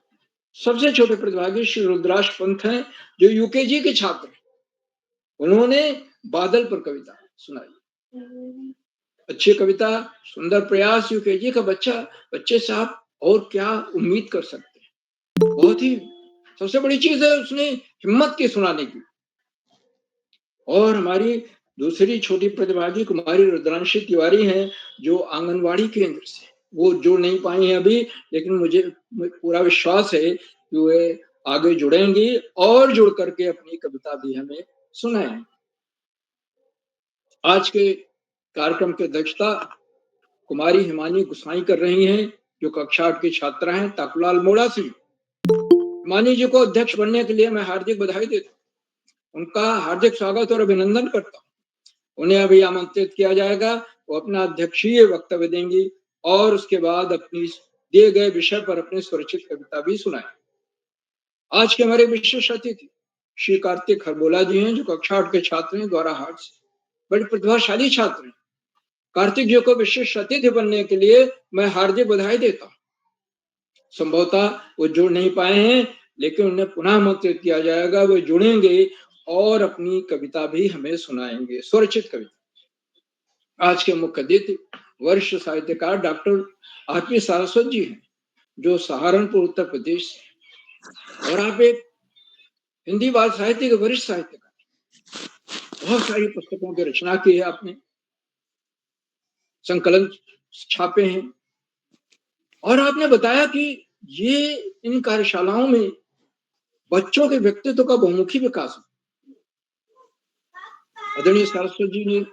सबसे छोटे प्रतिभागी श्री रुद्राक्ष पंत हैं, जो यूकेजी के छात्र हैं। उन्होंने बादल पर कविता सुनाई। अच्छी कविता, सुंदर प्रयास। यूकेजी का बच्चे से आप और क्या उम्मीद कर सकते हैं? बहुत ही सबसे बड़ी चीज है उसने हिम्मत की सुनाने की। और हमारी दूसरी छोटी प्रतिभागी कुमारी रुद्रांशी तिवारी हैं, जो आंगनवाड़ी केंद्र से वो जुड़ नहीं पाई हैं अभी, लेकिन मुझे पूरा विश्वास है कि वे आगे जुड़ेंगी और जुड़ करके अपनी कविता भी हमें सुनाएंगी। आज के कार्यक्रम की अध्यक्षता कुमारी हिमानी गुसाई कर रही हैं, जो कक्षा 8 की छात्रा हैं ताकुलाल मोड़ा से। हिमानी जी को अध्यक्ष बनने के लिए मैं हार्दिक बधाई देता हूँ, उनका हार्दिक स्वागत और अभिनंदन करता हूँ। उन्हें अभी आमंत्रित किया जाएगा, वो अपना अध्यक्षीय वक्तव्य देंगी और उसके बाद अपनी दिए गए विषय पर अपनी स्वरचित कविता भी सुनाएं। आज के हमारे विशेष अतिथि श्री कार्तिक खरबोला जी हैं, जो कक्षा 8 के छात्र हैं द्वारा हाट से, बड़े प्रतिभाशाली छात्र हैं। कार्तिक जी को विशेष अतिथि बनने के लिए मैं हार्दिक बधाई देता हूँ। संभवतः वो जुड़ नहीं पाए हैं, लेकिन उन्हें पुनः आमंत्रित किया जाएगा, वो जुड़ेंगे और अपनी कविता भी हमें सुनाएंगे, स्वरचित कविता। आज के मुख्य अतिथि वरिष्ठ साहित्यकार डॉक्टर आरपी सारस्वत जी हैं, जो सहारनपुर उत्तर प्रदेश से, और आप एक हिंदी बाल साहित्य के वरिष्ठ साहित्यकार। बहुत सारी पुस्तकों की रचना की है आपने, संकलन छापे हैं, और आपने बताया कि ये इन कार्यशालाओं में बच्चों के व्यक्तित्व का बहुमुखी विकास हो। आदरणीय सारस्वत जी ने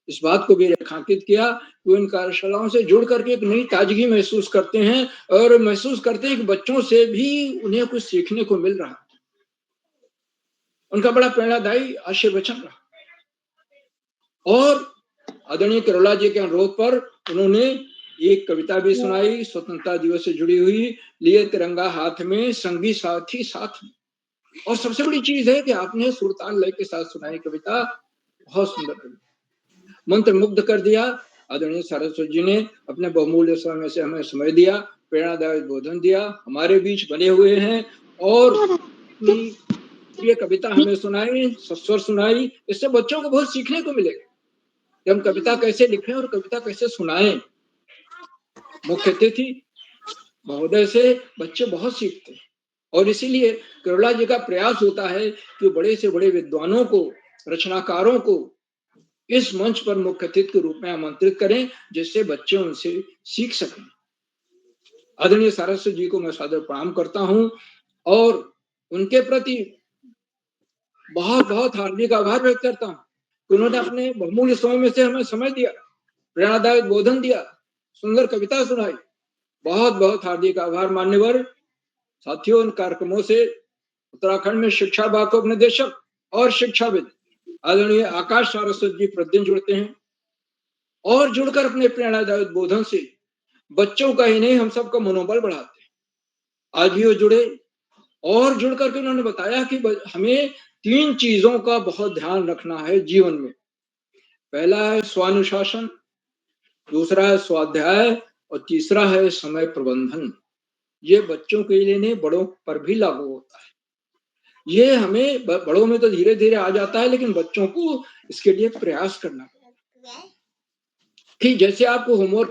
इस बात को भी रेखांकित किया कि वो इन कार्यशालाओं से जुड़ करके एक नई ताजगी महसूस करते हैं और महसूस करते हैं कि बच्चों से भी उन्हें कुछ सीखने को मिल रहा है। उनका बड़ा प्रेरणादायी आशय वचन रहा, और आदरणीय करोला जी के अनुरोध पर उन्होंने एक कविता भी सुनाई, स्वतंत्रता दिवस से जुड़ी हुई, लिए तिरंगा हाथ में संगी साथी साथ में। और सबसे बड़ी चीज है कि आपने सुरताल लय के साथ सुनाई कविता, बहुत सुंदर कविता, मंत्र मुग्ध कर दिया। आदरणीय सारस्वत जी ने अपने बहुमूल्य समय से हमें समय दिया, प्रेरणादायक बोधन दिया, हमारे बीच बने हुए हैं और ये कविता हमें सुनाई, सस्वर सुनाई। इससे बच्चों को बहुत सीखने को मिलेगा कि हम कविता कैसे लिखें और कविता कैसे सुनाएं। मुख्य अतिथि महोदय से बच्चे बहुत सीखते हैं, और इसीलिए करोला जी का प्रयास होता है कि बड़े से बड़े विद्वानों को, रचनाकारों को इस मंच पर मुख्य अतिथि के रूप में आमंत्रित करें, जिससे बच्चे उनसे सीख सकें। आदरणीय सारस्वत जी को मैं सादर प्रणाम करता हूं और उनके प्रति बहुत बहुत हार्दिक आभार व्यक्त करता हूं कि उन्होंने अपने बहुमूल्य समय में से हमें समय दिया, प्रेरणादायक बोधन दिया, सुंदर कविता सुनाई। बहुत बहुत हार्दिक आभार मान्यवर साथियों। इन कार्यक्रमों से उत्तराखंड में शिक्षा विभाग के उपनिदेशक और शिक्षाविद आदरणीय आकाश सारस्वत जी प्रतिदिन जुड़ते हैं और जुड़कर अपने प्रेरणादायक बोधन से बच्चों का ही नहीं, हम सबका मनोबल बढ़ाते हैं। आज भी वो जुड़े और जुड़ करके उन्होंने बताया कि हमें 3 चीजों का बहुत ध्यान रखना है जीवन में। पहला है स्वानुशासन, दूसरा है स्वाध्याय, और तीसरा है समय प्रबंधन। ये बच्चों के लिए नहीं, बड़ों पर भी लागू होता है। ये हमें बड़ों में तो धीरे धीरे आ जाता है, लेकिन बच्चों को इसके लिए प्रयास करना पड़ेगा कि जैसे आपको होमवर्क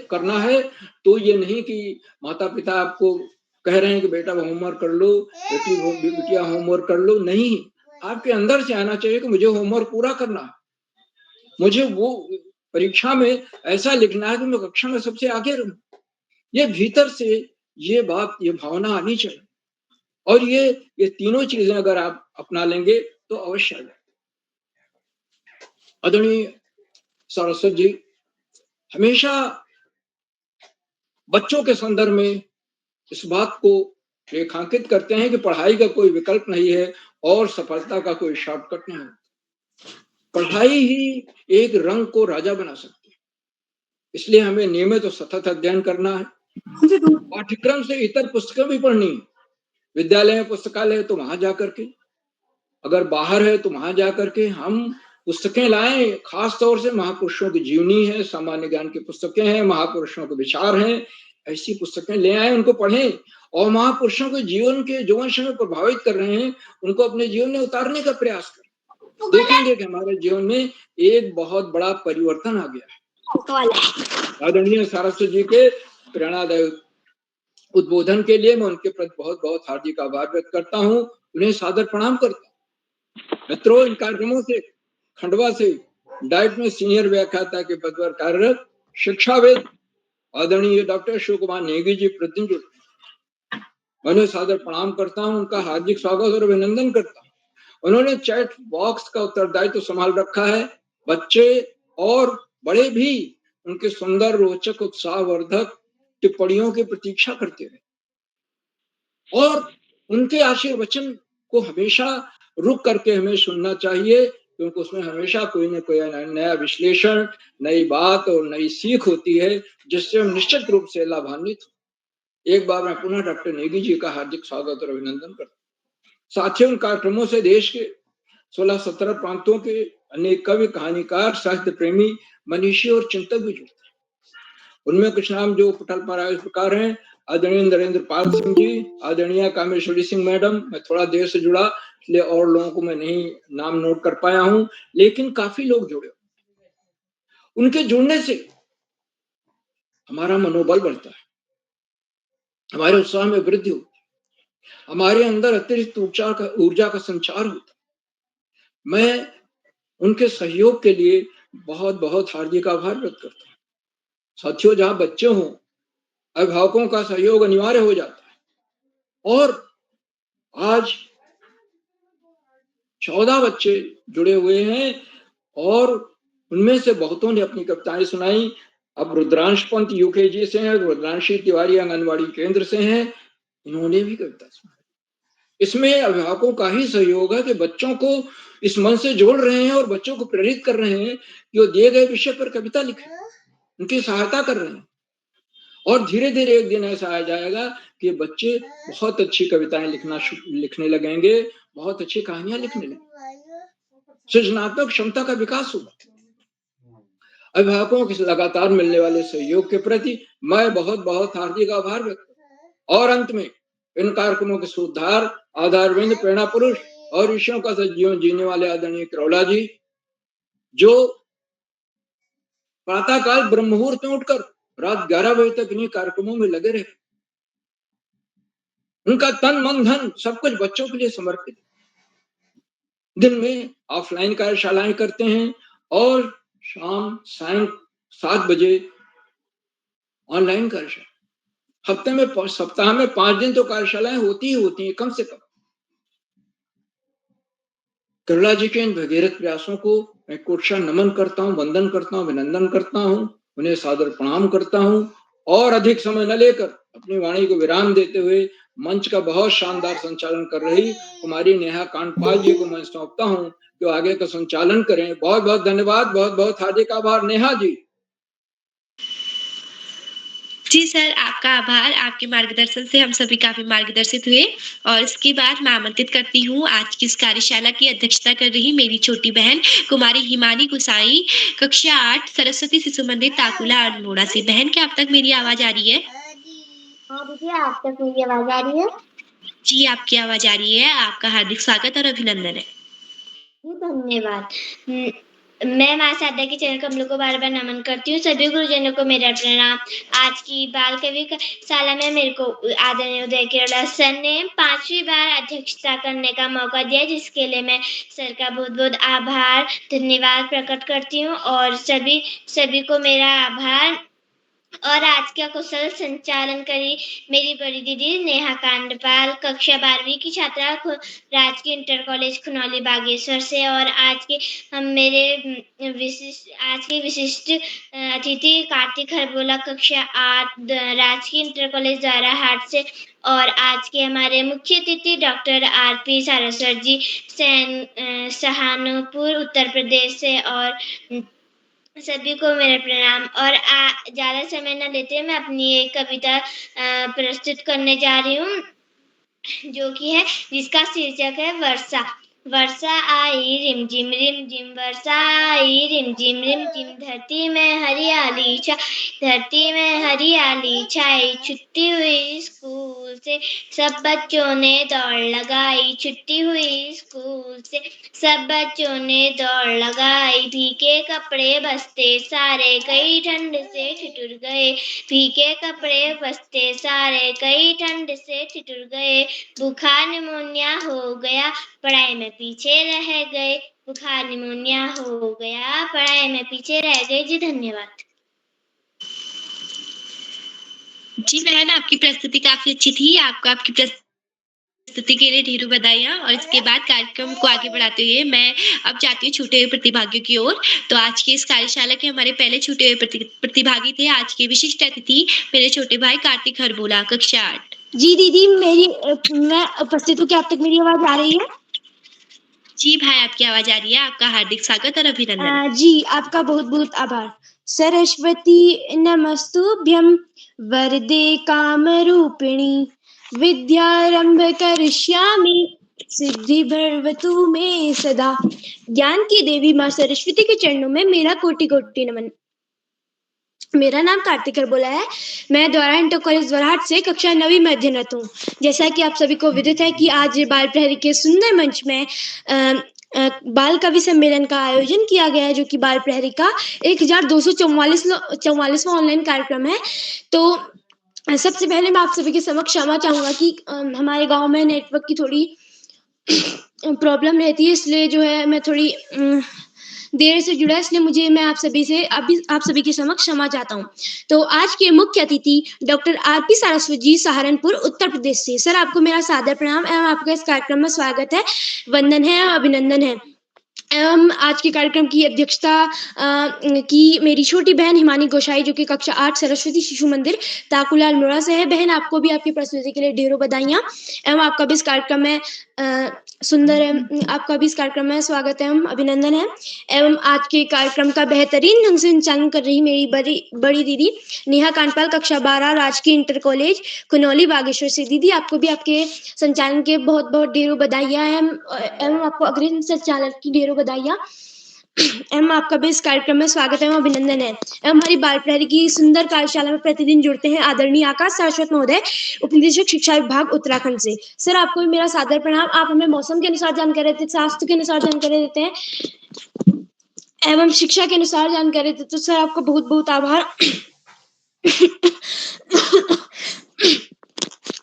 करना है, तो ये नहीं कि माता पिता आपको कह रहे हैं कि बेटा होमवर्क कर लो, बिटिया होमवर्क कर लो। नहीं, आपके अंदर से आना चाहिए कि मुझे होमवर्क पूरा करना है, मुझे वो परीक्षा में ऐसा लिखना है कि मैं कक्षा में सबसे आगे रहूं। ये भीतर से ये बात, ये भावना आनी चाहिए, और ये तीनों चीजें अगर आप अपना लेंगे तो अवश्य आ जाए। आदरणीय सारस्वत जी हमेशा बच्चों के संदर्भ में इस बात को रेखांकित करते हैं कि पढ़ाई का कोई विकल्प नहीं है और सफलता का कोई शॉर्टकट नहीं है। पढ़ाई ही एक रंग को राजा बना सकती है, इसलिए हमें नियमित और सतत अध्ययन करना है। पाठ्यक्रम से इतर पुस्तकें भी पढ़नी है। विद्यालय में पुस्तकालय है तो वहां जाकर के, अगर बाहर है तो वहां जाकर के हम पुस्तकें लाएं। खास तौर से महापुरुषों की जीवनी है, सामान्य ज्ञान की पुस्तकें हैं, महापुरुषों के विचार हैं, ऐसी पुस्तकें ले आए, उनको पढ़ें और महापुरुषों के जीवन के जो अंश में प्रभावित कर रहे हैं उनको अपने जीवन में उतारने का प्रयास करें। देखेंगे कि हमारे जीवन में एक बहुत बड़ा परिवर्तन आ गया है। आदरणीय सारस्वत जी के प्रेरणादायक उद्बोधन के लिए मैं उनके प्रति बहुत बहुत हार्दिक आभार व्यक्त करता हूँ, उन्हें सादर प्रणाम करता हूँ। मित्रों, इन कार्यक्रमों से खंडवा से डाइट में सीनियर व्याख्याता के पद पर कार्यरत शिक्षाविद आदरणीय डॉक्टर शिव कुमार नेगी जी प्रतिदिन जुड़ते हैं। मैं उन्हें सादर प्रणाम करता हूं, उनका हार्दिक स्वागत और अभिनंदन करता हूं। उन्होंने चैट बॉक्स का उत्तरदायित्व संभाल रखा है। बच्चे और बड़े भी उनके सुंदर, रोचक, उत्साहवर्धक टिप्पणियों की प्रतीक्षा करते रहे और उनके आशीर्वचन को हमेशा रुक करके हमें सुनना चाहिए, क्योंकि उसमें हमेशा कोई न कोई नया विश्लेषण, नई बात और नई सीख होती है, जिससे हम निश्चित रूप से लाभान्वित हो। एक बार मैं पुनः डॉक्टर नेगी जी का हार्दिक स्वागत और अभिनंदन करता हूँ। साथियों, उन कार्यक्रमों से देश के 16-17 प्रांतों के अनेक कवि, कहानीकार, साहित्य प्रेमी, मनीषी और चिंतक भी जुड़ते हैं। उनमें कुछ नाम जो पटल पर आए इस प्रकार हैं: आदरणीय नरेंद्र पाल सिंह जी, आदरणीय कामेश्वरी सिंह मैडम। मैं थोड़ा देर से जुड़ा, इसलिए और लोगों को मैं नहीं नाम नोट कर पाया हूं, लेकिन काफी लोग जुड़े। उनके जुड़ने से हमारा मनोबल बढ़ता है, हमारे उत्साह में वृद्धि होती है, हमारे अंदर अतिरिक्त ऊर्जा का संचार होता है। मैं उनके सहयोग के लिए बहुत बहुत हार्दिक आभार व्यक्त करता हूँ। साथियों, जहां बच्चे हों, अभिभावकों का सहयोग अनिवार्य हो जाता है और आज 14 बच्चे जुड़े हुए हैं और उनमें से बहुतों ने अपनी कविताएं सुनाई। अब रुद्रांश पंत यूकेजी से हैं, रुद्रांशी तिवारी आंगनबाड़ी केंद्र से हैं, इन्होंने भी कविता सुनाई। इसमें अभिभावकों का ही सहयोग है कि बच्चों को इस मन से जोड़ रहे हैं और बच्चों को प्रेरित कर रहे हैं कि वो दिए गए विषय पर कविता लिखें, उनकी सहायता कर रहे हैं। और धीरे धीरे एक दिन ऐसा आ जाएगा कि बच्चे बहुत अच्छी कविताएं लिखने लगेंगे, बहुत अच्छी कहानियां लिखने लगेंगे, सृजनात्मक क्षमता का विकास होगा। अभिभावकों के लगातार मिलने वाले सहयोग के प्रति मैं बहुत बहुत हार्दिक आभार व्यक्त करता हूं। और अंत में इन कार्यक्रमों के सूत्रधार, आधारविंद, प्रेरणा पुरुष और ऋषियों का जीवन जीने वाले आदरणीय करोला जी, जो प्रातःकाल ब्रह्म मुहूर्त में उठकर रात 11 बजे तक इन्हीं कार्यक्रमों में लगे रहे। उनका तन, मन, धन सब कुछ बच्चों के लिए समर्पित। दिन में ऑफलाइन कार्यशालाएं करते हैं और शाम सायं 7 बजे ऑनलाइन कार्यशाला। सप्ताह में 5 दिन तो कार्यशालाएं होती ही होती हैं कम से कम। करुणा जी के इन भगीरथ प्रयासों को मैं कोटशा नमन करता हूँ, वंदन करता हूँ, अभिनंदन करता हूँ, उन्हें सादर प्रणाम करता हूँ और अधिक समय न लेकर अपनी वाणी को विराम देते हुए मंच का बहुत शानदार संचालन कर रही कुमारी नेहा कांडपाल जी को मैं सौंपता हूँ जो आगे का संचालन करें। बहुत बहुत धन्यवाद, बहुत बहुत हार्दिक आभार। नेहा जी। जी सर, आपका आभार। आपके मार्गदर्शन से हम सभी काफी मार्गदर्शित हुए और इसके बाद मैं आमंत्रित करती हूँ आज की इस कार्यशाला की अध्यक्षता कर रही मेरी छोटी बहन कुमारी हिमानी गुसाई, कक्षा 8, सरस्वती शिशु मंदिर ताकुला अल्मोड़ा से। बहन, क्या अब तक मेरी आवाज आ रही है? हाँ दीदी, आप तक मेरी आवाज आ रही है? जी, आपकी आवाज आ रही है। आपका हार्दिक स्वागत और अभिनंदन है। धन्यवाद। मैं माँ शारदा के चरण कमलों को बार बार नमन करती हूँ। सभी गुरुजनों को मेरा प्रणाम। आज की बाल कवि शाला में मेरे को आदरणीय उदय केरला सर ने 5वीं बार अध्यक्षता करने का मौका दिया, जिसके लिए मैं सर का बहुत बहुत आभार, धन्यवाद प्रकट करती हूँ और सभी को मेरा आभार। और आज का कुशल संचालन करी मेरी बड़ी दीदी नेहा कांडपाल, कक्षा 12वीं की छात्रा, राजकीय इंटर कॉलेज खुनौली बागेश्वर से। और आज के विशिष्ट अतिथि कार्तिक हरबोला, कक्षा 8, राजकीय इंटर कॉलेज द्वारा हाट से। और आज के हमारे मुख्य अतिथि डॉक्टर आरपी सारस्वत जी, सहारनपुर उत्तर प्रदेश से। और सभी को मेरा प्रणाम। और ज्यादा समय न लेते मैं अपनी एक कविता प्रस्तुत करने जा रही हूँ, जो कि है, जिसका शीर्षक है वर्षा। वर्षा आई रिम झिम वर्षा आई रिम झिम धरती में हरियाली छाई। छुट्टी हुई स्कूल से सब बच्चों ने दौड़ लगाई, छुट्टी हुई स्कूल से सब बच्चों ने दौड़ लगाई। भीगे कपड़े बस्ते सारे कई ठंड से ठिठुर गए, भीगे कपड़े बस्ते सारे कई ठंड से ठिठुर गए। बुखार निमोनिया हो गया, पढ़ाई में पीछे रह गए, बुखार निमोनिया हो गया, पढ़ाई में पीछे रह गए। जी धन्यवाद। जी बहन, आपकी प्रस्तुति काफ़ी अच्छी थी। आपको आपकी प्रस्तुति के लिए ढेरों बधाइयाँ और इसके बाद कार्यक्रम को आगे बढ़ाते हुए मैं अब जाती हूँ छूटे हुए प्रतिभागियों की ओर। तो आज की इस कार्यशाला के हमारे पहले छूटे हुए प्रतिभागी थे आज के विशिष्ट अतिथि मेरे छोटे भाई कार्तिक हरबोला, कक्षा 8। जी दीदी, मैं उपस्थित हूँ। क्या अब तक मेरी आवाज़ आ रही है? जी भाई, आपकी आवाज़ आ रही है। आपका हार्दिक स्वागत और अभिनंदन। जी, आपका बहुत-बहुत आभार। सरस्वती नमस्तुभ्यं वरदे कामरूपिणी विद्यारंभ करिष्यामि सिद्धिर्भवतु मे सदा। ज्ञान की देवी माँ सरस्वती के चरणों में मेरा कोटि-कोटि नमन। मेरा नाम कार्तिक हरबोला है। मैं द्वारा इंटर कॉलेज द्वारहाट से कक्षा 9वीं में अध्ययनरत हूँ। जैसा कि आप सभी को विदित है कि आज बाल प्रहरी के सुंदर मंच में बाल कवि सम्मेलन का आयोजन किया गया है, जो कि बाल प्रहरी का 1244वां ऑनलाइन कार्यक्रम है। तो सबसे पहले मैं आप सभी के समक्ष क्षमा चाहूँगा कि हमारे गाँव में नेटवर्क की थोड़ी प्रॉब्लम रहती है, इसलिए जो है मैं थोड़ी देर से जुड़ा, इसलिए मैं आप सभी के समक्ष क्षमा चाहता हूँ। तो आज के मुख्य अतिथि डॉक्टर आरपी सारस्वत जी, सहारनपुर उत्तर प्रदेश से। सर, आपको मेरा सादर प्रणाम एवं आपका इस कार्यक्रम में स्वागत है, वंदन है और अभिनंदन है। एवं आज के कार्यक्रम की अध्यक्षता की मेरी छोटी बहन हिमानी गोसाई, जो कि कक्षा 8 सरस्वती शिशु मंदिर ताकुला अल्मोड़ा से है। बहन, आपको भी आपकी प्रस्तुति के लिए ढेरों बधाइयाँ एवं आपका भी इस कार्यक्रम में आपका भी इस कार्यक्रम में स्वागत है एवं अभिनंदन है। एवं आज के कार्यक्रम का बेहतरीन ढंग से संचालन कर रही मेरी बड़ी दीदी नेहा कांडपाल, कक्षा 12 राजकीय इंटर कॉलेज कुनौली बागेश्वर से। दीदी, आपको भी आपके संचालन के बहुत-बहुत ढेरों बधाइयाँ हैं एवं आपको अग्रिम संचालक की ढेरों बधाइयाँ एवं आपका भी इस कार्यक्रम में स्वागत है एवं अभिनंदन है। एवं हमारी बाल प्रहरी की सुंदर कार्यशाला में प्रतिदिन जुड़ते हैं आदरणीय आकाश सारस्वत महोदय, उपनिदेशक शिक्षा विभाग उत्तराखंड से। सर, आपको भी मेरा सादर प्रणाम। आप हमें मौसम के अनुसार जानकारी देते हैं, स्वास्थ्य के अनुसार जानकारी देते हैं एवं शिक्षा के अनुसार जानकारी देते हैं। तो सर, आपका बहुत-बहुत आभार।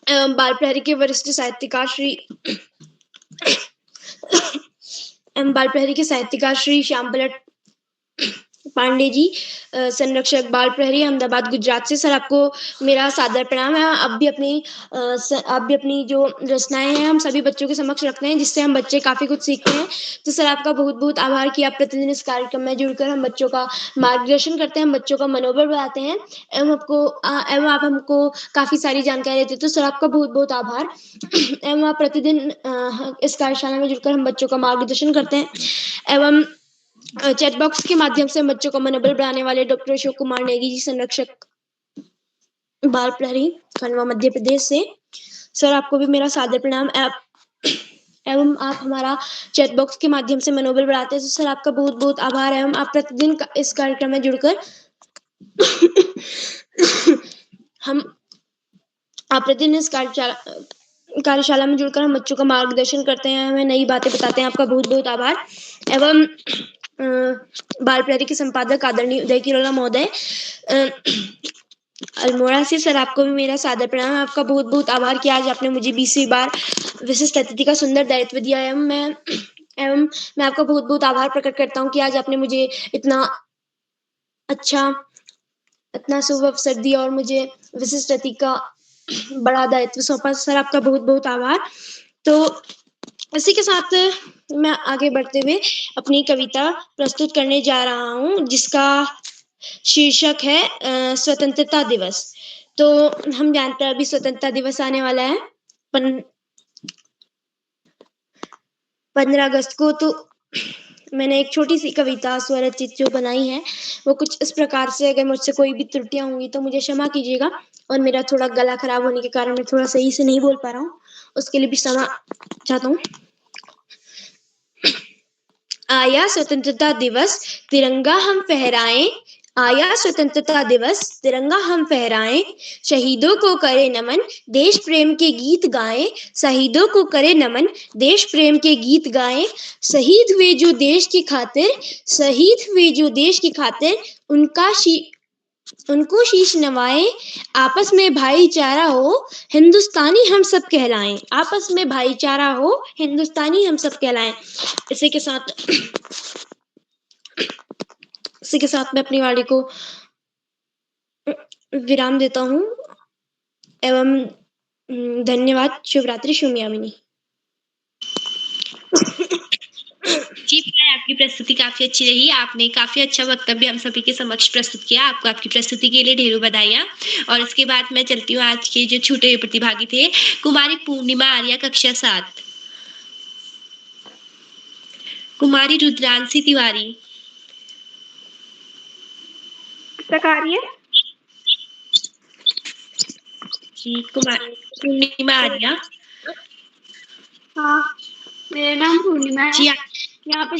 एवं बाल प्रहरी के वरिष्ठ साहित्यकार श्री श्याम पलट पांडे जी, संरक्षक बाल प्रहरी अहमदाबाद गुजरात से। सर, आपको मेरा सादर प्रणाम है। अब भी अपनी जो रचनाएं हैं हम सभी बच्चों के समक्ष रखते हैं, जिससे हम बच्चे काफी कुछ सीखते हैं। तो सर, आपका बहुत-बहुत आभार कि आप प्रतिदिन इस कार्यक्रम में जुड़कर हम बच्चों का मार्गदर्शन करते हैं, हम बच्चों का मनोबल बढ़ाते हैं एवं आप हमको काफी सारी जानकारी देते हैं। तो सर, आपका बहुत-बहुत आभार। एवं आप प्रतिदिन इस कार्यशाला में जुड़कर हम बच्चों का मार्गदर्शन करते हैं एवं चैट बॉक्स के माध्यम से बच्चों का मनोबल बढ़ाने वाले डॉक्टर अशोक कुमार नेगी जी, संरक्षक बाल प्रहरी खंडवा मध्य प्रदेश से। सर, आपको भी मेरा सादर प्रणाम एवं आप हमारा चैट बॉक्स के माध्यम से मनोबल बढ़ाते हैं। तो सर, आपका बहुत-बहुत आभार एवं आप प्रतिदिन इस कार्यक्रम में जुड़कर आप प्रतिदिन इस कार्यशाला में जुड़कर हम बच्चों का मार्गदर्शन करते हैं, हमें नई बातें बताते हैं। आपका बहुत-बहुत आभार। एवं बाल प्रहरी के संपादक आदरणीय उदय किरोला महोदय अल्मोड़ा से। सर, आपको भी मेरा सादर प्रणाम। आपका बहुत-बहुत आभार कि आज आपने मुझे 20वीं बार विशिष्ट अतिथि का सुंदर दायित्व दिया है। मैं आपका बहुत-बहुत आभार प्रकट करता हूँ कि आज आपने मुझे इतना शुभ अवसर दिया और मुझे विशिष्ट अतिथि का बड़ा दायित्व सौंपा। सर, आपका बहुत-बहुत आभार। तो इसी के साथ मैं आगे बढ़ते हुए अपनी कविता प्रस्तुत करने जा रहा हूँ, जिसका शीर्षक है स्वतंत्रता दिवस। तो हम जानते हैं अभी स्वतंत्रता दिवस आने वाला है 15 अगस्त को। तो मैंने एक छोटी सी कविता स्वरचित जो बनाई है वो कुछ इस प्रकार से, अगर मुझसे कोई भी त्रुटियां होंगी तो मुझे क्षमा कीजिएगा, और मेरा थोड़ा गला खराब होने के कारण मैं थोड़ा सही से नहीं बोल पा रहा हूँ, उसके लिए भी क्षमा चाहता हूँ। आया स्वतंत्रता दिवस तिरंगा हम फहराएं, आया स्वतंत्रता दिवस तिरंगा हम फहराएं, शहीदों को करे नमन देश प्रेम के गीत गाएं, शहीदों को करे नमन देश प्रेम के गीत गाएं, शहीद हुए जो देश की खातिर उनको शीश नवाएं, आपस में भाईचारा हो हिंदुस्तानी हम सब कहलाएं, आपस में भाईचारा हो हिंदुस्तानी हम सब कहलाएं। इसी के साथ मैं अपनी वाणी को विराम देता हूँ। एवं धन्यवाद। शिवरात्रि शुभयामिनी। जी, आपकी प्रस्तुति काफ़ी अच्छी रही। आपने काफ़ी अच्छा वक्तव्य हम सभी के समक्ष प्रस्तुत किया। आपको आपकी प्रस्तुति के लिए ढेरों बधाइयाँ। और इसके बाद मैं चलती हूँ आज के जो छूटे हुए प्रतिभागी थे, कुमारी पूर्णिमा आर्या कक्षा 7, कुमारी रुद्रांशी तिवारी, सकारिए जी, कुमारी पूर्णिमा आर्या। हाँ, मेरा नाम पूर्णिमा है। जी, यहाँ पे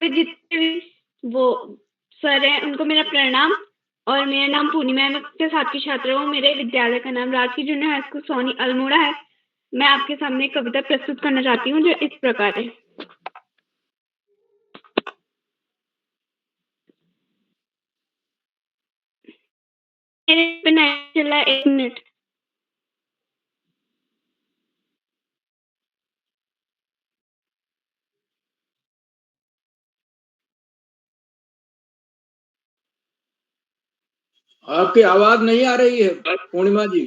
जितने भी वो सर हैं उनको मेरा प्रणाम। और मेरा नाम पूर्णिमा है, मैं कक्षा 7 की छात्रा हूँ। मेरे विद्यालय का नाम राजकीय junior high school Soni Almora है। मैं आपके सामने एक कविता प्रस्तुत करना चाहती हूँ जो इस प्रकार है। मेरे पे नहीं चला, 1 मिनट। आपकी आवाज नहीं आ रही है पूर्णिमा जी।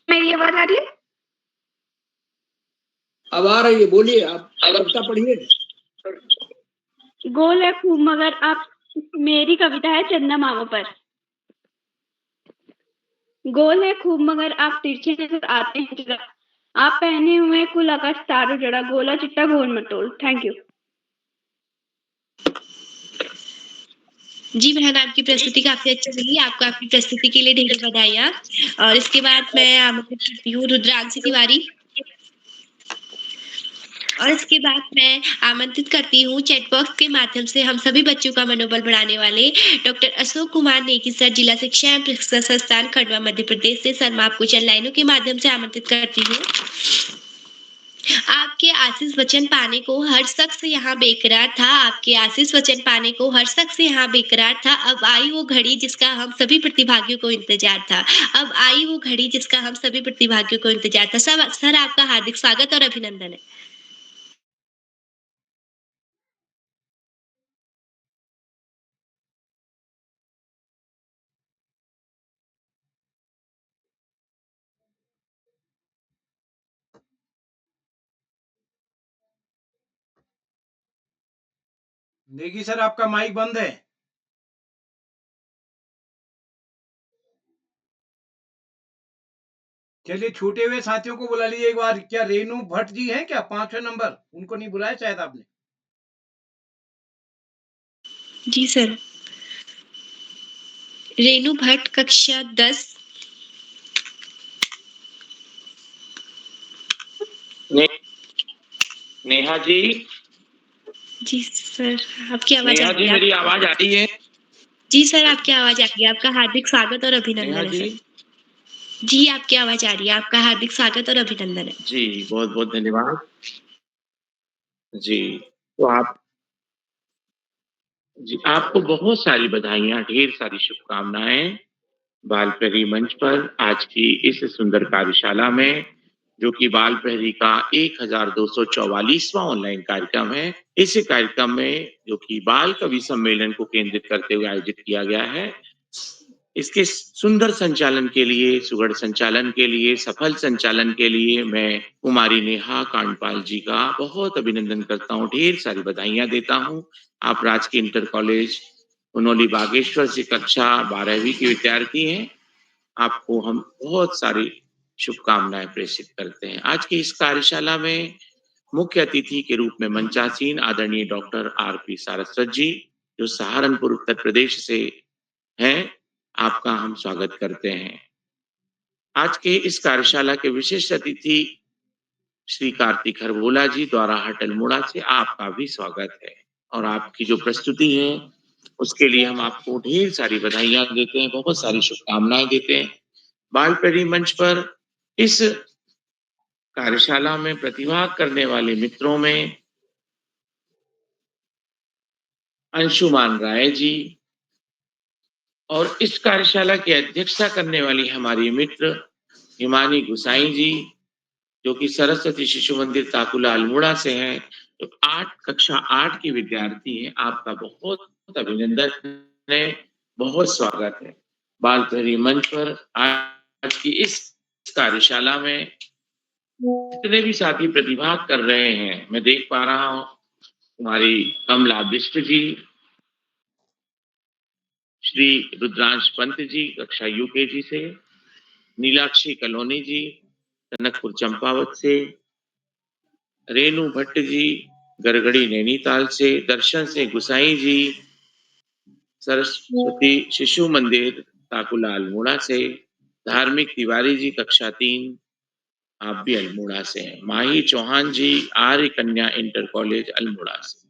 मेरी आवाज आ रही है? अब आ रही है, बोलिए, आप कविता पढ़िए। गोल है खूब मगर आप, मेरी कविता है चंदा मामा पर। गोल है खूब मगर आप तिरछे नजर आते हैं जरा। आप पहने हुए कुल आकाश तारो जड़ा, गोला चिट्टा गोल मटोल। Thank you. जी बहन, आपकी प्रस्तुति काफ़ी अच्छी रही। आपको आपकी प्रस्तुति के लिए ढेरों बधाइयाँ। और इसके बाद मैं आमंत्रित करती हूँ रुद्रांशी तिवारी। और इसके बाद मैं आमंत्रित करती हूँ चैट बॉक्स के माध्यम से हम सभी बच्चों का मनोबल बढ़ाने वाले डॉक्टर अशोक कुमार नेगी सर, जिला शिक्षा एवं प्रशिक्षण संस्थान खंडवा मध्य प्रदेश से। सर, मैं आपको चंद लाइनों के माध्यम से आमंत्रित करती हूँ। आपके आशीष वचन पाने को हर शख्स यहाँ बेकरार था। आपके आशीष वचन पाने को हर शख्स यहाँ बेकरार था। अब आई वो घड़ी जिसका हम सभी प्रतिभागियों को इंतजार था। अब आई वो घड़ी जिसका हम सभी प्रतिभागियों को इंतजार था। सर, आपका हार्दिक स्वागत और अभिनंदन है। नेगी सर, आपका माइक बंद है। चलिए, छूटे हुए साथियों को बुला लीजिए एक बार। क्या रेनू भट्ट जी हैं क्या, 5वें नंबर? उनको नहीं बुलाया शायद आपने। जी सर। रेनू भट्ट कक्षा 10। नेहा जी। जी सर, आपकी आवाज आ नेहा रही जी, है। मेरी आवाज आ रही है? जी सर, आपकी आवाज आ रही है। आपका हार्दिक स्वागत और अभिनंदन नेहा है जी। सर। जी, आपकी आवाज आ रही है। आपका हार्दिक स्वागत और अभिनंदन है। जी, बहुत बहुत धन्यवाद। जी, तो आपको बहुत सारी बधाइयाँ, ढेर सारी शुभकामनाएं बाल प्रहरी मंच पर आज की इस सुंदर कार्यशाला में, जो कि बाल प्रहरी का 1244वां ऑनलाइन कार्यक्रम है। इस कार्यक्रम में, जो कि बाल कवि सम्मेलन को केंद्रित करते हुए आयोजित किया गया है, इसके सुंदर संचालन के लिए, सुगढ़ संचालन के लिए, सफल संचालन के लिए मैं कुमारी नेहा कांडपाल जी का बहुत अभिनंदन करता हूँ, ढेर सारी बधाइयां देता हूँ। आप राजकीय इंटर कॉलेज उनोली बागेश्वर से कक्षा 12वीं के विद्यार्थी हैं। आपको हम बहुत सारी शुभकामनाएं प्रेषित करते हैं। आज की इस कार्यशाला में मुख्य अतिथि के रूप में मंचासीन आदरणीय डॉक्टर आरपी सारस्वत जी, जो सहारनपुर उत्तर प्रदेश से हैं, आपका हम स्वागत करते हैं। आज के इस कार्यशाला के विशिष्ट अतिथि श्री कार्तिक हरबोला जी, द्वारा अल्मोड़ा से, आपका भी स्वागत है। और आपकी जो प्रस्तुति है उसके लिए हम आपको ढेर सारी बधाइयां देते हैं, बहुत सारी शुभकामनाएं देते हैं। बाल प्रहरी मंच पर इस कार्यशाला में प्रतिभाग करने वाले मित्रों में अंशुमान राय जी, और इस कार्यशाला की अध्यक्षता करने वाली हमारी मित्र हिमानी गुसाई जी, जो कि सरस्वती शिशु मंदिर ताकुला अल्मोड़ा से हैं, तो कक्षा 8 की विद्यार्थी हैं। आपका बहुत अभिनंदन है, बहुत स्वागत है। बाल प्रहरी मंच पर आज की इस कार्यशाला में जितने भी साथी प्रतिभाग कर रहे हैं, मैं देख पा रहा हूँ हमारी कमला बिष्ट जी, श्री रुद्रांश पंत जी कक्षा यूकेजी से, नीलाक्षी कलोनी जी टनकपुर चंपावत से, रेणु भट्ट जी गड़गड़ी नैनीताल से, दर्शन से गुसाई जी सरस्वती शिशु मंदिर ताकुला अल्मोड़ा से, धार्मिक तिवारी जी कक्षा 3 आप भी अल्मोड़ा से हैं, माही चौहान जी आर्य कन्या इंटर कॉलेज अल्मोड़ा से,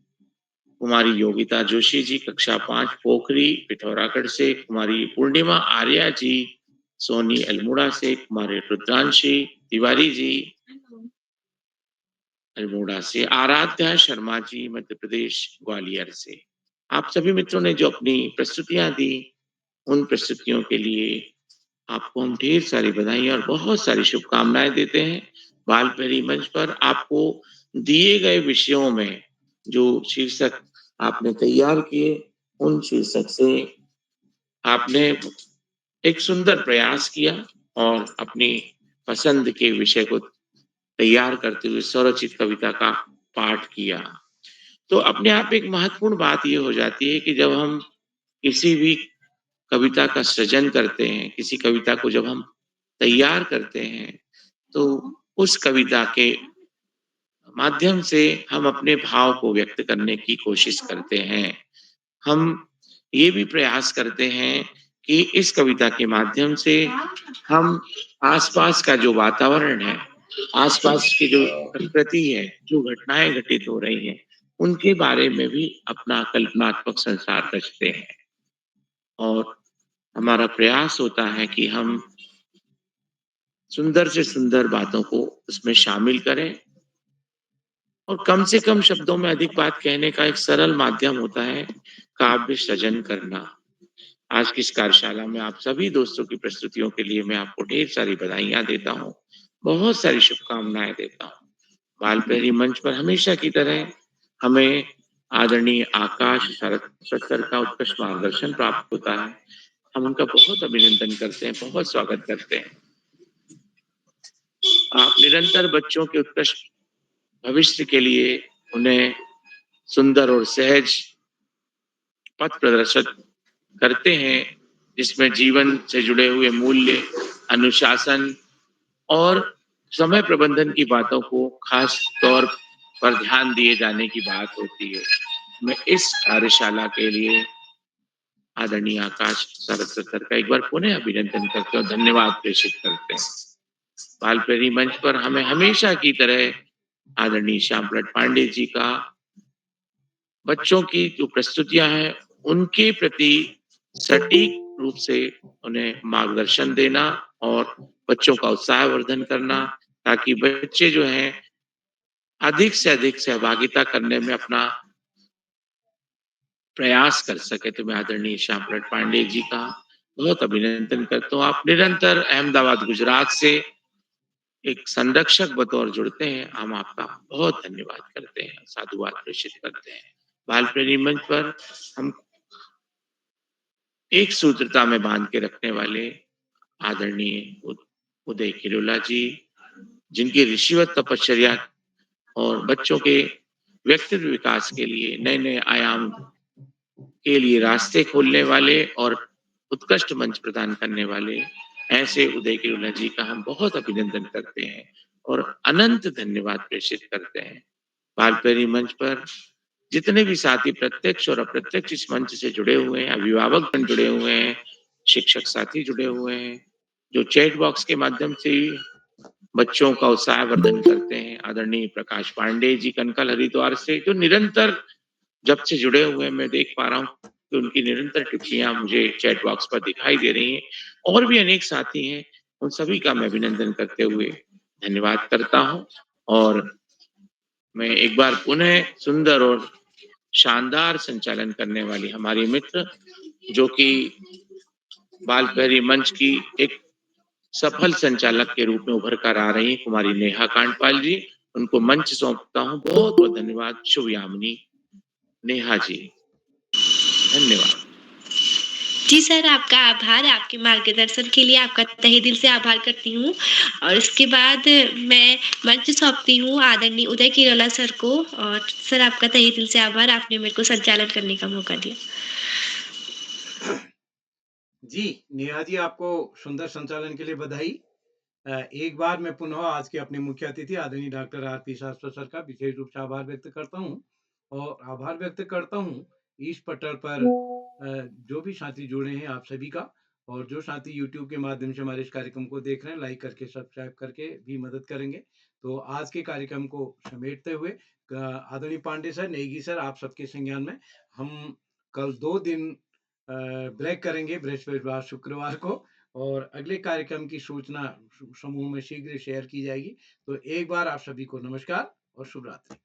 कुमारी योगिता जोशी जी कक्षा 5 पोखरी पिथौरागढ़ से, कुमारी पूर्णिमा आर्या जी सोनी अल्मोड़ा से, कुमारी रुद्रांशी तिवारी जी अल्मोड़ा से, आराध्या शर्मा जी मध्य प्रदेश ग्वालियर से। आप सभी मित्रों ने जो अपनी प्रस्तुतियां दी, उन प्रस्तुतियों के लिए आपको हम ढेर सारी बधाई और बहुत सारी शुभकामनाएं देते हैं। बाल प्रहरी मंच पर आपको दिए गए विषयों में जो शीर्षक आपने तैयार किए, उन शीर्षक से आपने एक सुंदर प्रयास किया और अपनी पसंद के विषय को तैयार करते हुए स्वरचित कविता का पाठ किया। तो अपने आप एक महत्वपूर्ण बात ये हो जाती है कि जब हम किसी भी कविता का सृजन करते हैं, किसी कविता को जब हम तैयार करते हैं, तो उस कविता के माध्यम से हम अपने भाव को व्यक्त करने की कोशिश करते हैं। हम ये भी प्रयास करते हैं कि इस कविता के माध्यम से हम आसपास का जो वातावरण है, आसपास की जो प्रकृति है, जो घटनाएं घटित हो रही हैं, उनके बारे में भी अपना कल्पनात्मक संसार रचते हैं। और हमारा प्रयास होता है कि हम सुंदर से सुंदर बातों को उसमें शामिल करें और कम से कम शब्दों में अधिक बात कहने का एक सरल माध्यम होता है काव्य सृजन करना। आज की इस कार्यशाला में आप सभी दोस्तों की प्रस्तुतियों के लिए मैं आपको ढेर सारी बधाइयां देता हूँ, बहुत सारी शुभकामनाएं देता हूँ। बाल प्रहरी मंच पर हमेशा की तरह हमें आदरणीय आकाश सरस्वत सर का उत्कृष्ट मार्गदर्शन प्राप्त होता है। हम उनका बहुत अभिनंदन करते हैं, बहुत स्वागत करते हैं। आप निरंतर बच्चों के उत्कृष्ट भविष्य के लिए उन्हें सुंदर और सहज पथ प्रदर्शित करते हैं, जिसमें जीवन से जुड़े हुए मूल्य, अनुशासन और समय प्रबंधन की बातों को खास तौर पर ध्यान दिए जाने की बात होती है। मैं इस कार्यशाला के लिए आदरणीय आकाश सरस्वत सर का एक बार पुनः अभिनंदन करते हैं, धन्यवाद प्रेषित करते हैं। बाल प्रहरी मंच पर हमें हमेशा की तरह आदरणीय श्यामप्रसाद पांडे जी का बच्चों की जो प्रस्तुतियां हैं उनके प्रति सटीक रूप से उन्हें मार्गदर्शन देना और बच्चों का उत्साहवर्धन करना, ताकि बच्चे जो हैं अधिक से अधिक सहभागिता करने में अपना प्रयास कर सके। तो मैं आदरणीय श्यामप्रसाद पांडे जी का बहुत अभिनंदन करता हूँ। आप निरंतर अहमदाबाद गुजरात से एक संरक्षक बतौर जुड़ते हैं, हम आपका बहुत धन्यवाद करते हैं, साधुवाद प्रेषित करते हैं। बाल प्रहरी मंच पर हम एक सूत्रता में बांध के रखने वाले आदरणीय उदय किरोला जी, जिनकी ऋषिवत तपश्चर्या और बच्चों के व्यक्तित्व विकास के लिए नए नए आयाम के लिए रास्ते खोलने वाले और उत्कृष्ट मंच प्रदान करने वाले ऐसे उदय किरोला जी का हम बहुत अभिनंदन करते हैं और अनंत धन्यवाद प्रेषित करते हैं। बाल प्रहरी मंच पर जितने भी साथी प्रत्यक्ष और अप्रत्यक्ष इस मंच से जुड़े हुए हैं, अभिभावक जुड़े हुए हैं, शिक्षक साथी जुड़े हुए हैं, जो चैट बॉक्स के माध्यम से बच्चों का उत्साहवर्धन करते हैं, आदरणीय प्रकाश पांडे जी कनकल हरिद्वार से जो निरंतर जब से जुड़े हुए हैं, मैं देख पा रहा हूँ कि उनकी निरंतर टिप्पणियां मुझे चैट बॉक्स पर दिखाई दे रही हैं। और भी अनेक साथी हैं, उन सभी का मैं अभिनंदन करते हुए धन्यवाद करता हूँ। और मैं एक बार पुनः सुंदर और शानदार संचालन करने वाली हमारी मित्र, जो कि बाल प्रहरी मंच की एक सफल संचालक के रूप में उभर कर आ रही कुमारी नेहा कांडपाल जी, उनको मंच सौंपता हूँ। बहुत बहुत धन्यवाद। शुभ यामिनी। नेहा जी, धन्यवाद। जी सर, आपका आभार। आपके मार्गदर्शन के लिए आपका तहे दिल से आभार करती हूँ। और इसके बाद मैं मंच सौंपती हूँ आदरणीय उदय किरोला सर को। और सर, आपका तहे दिल से आभार, आपने मेरे को संचालन करने का मौका दिया। जी, नेहा जी, आपको सुंदर संचालन के लिए बधाई। एक बार मैं पुनः आज के अपने मुख्य अतिथि आदरणीय डॉक्टर आरपी शाश्वत सर का विशेष रूप से आभार व्यक्त करता हूँ, और आभार व्यक्त करता हूँ इस पटल पर जो भी साथी जुड़े हैं आप सभी का, और जो साथी यूट्यूब के माध्यम से हमारे इस कार्यक्रम को देख रहे हैं, लाइक करके सब्सक्राइब करके भी मदद करेंगे। तो आज के कार्यक्रम को समेटते हुए आदरणीय पांडे सर, नेगी सर, आप सबके संज्ञान में हम कल 2 दिन ब्रेक करेंगे, बृहस्पतिवार शुक्रवार को, और अगले कार्यक्रम की सूचना समूह में शीघ्र शेयर की जाएगी। तो एक बार आप सभी को नमस्कार और शुभ रात्रि।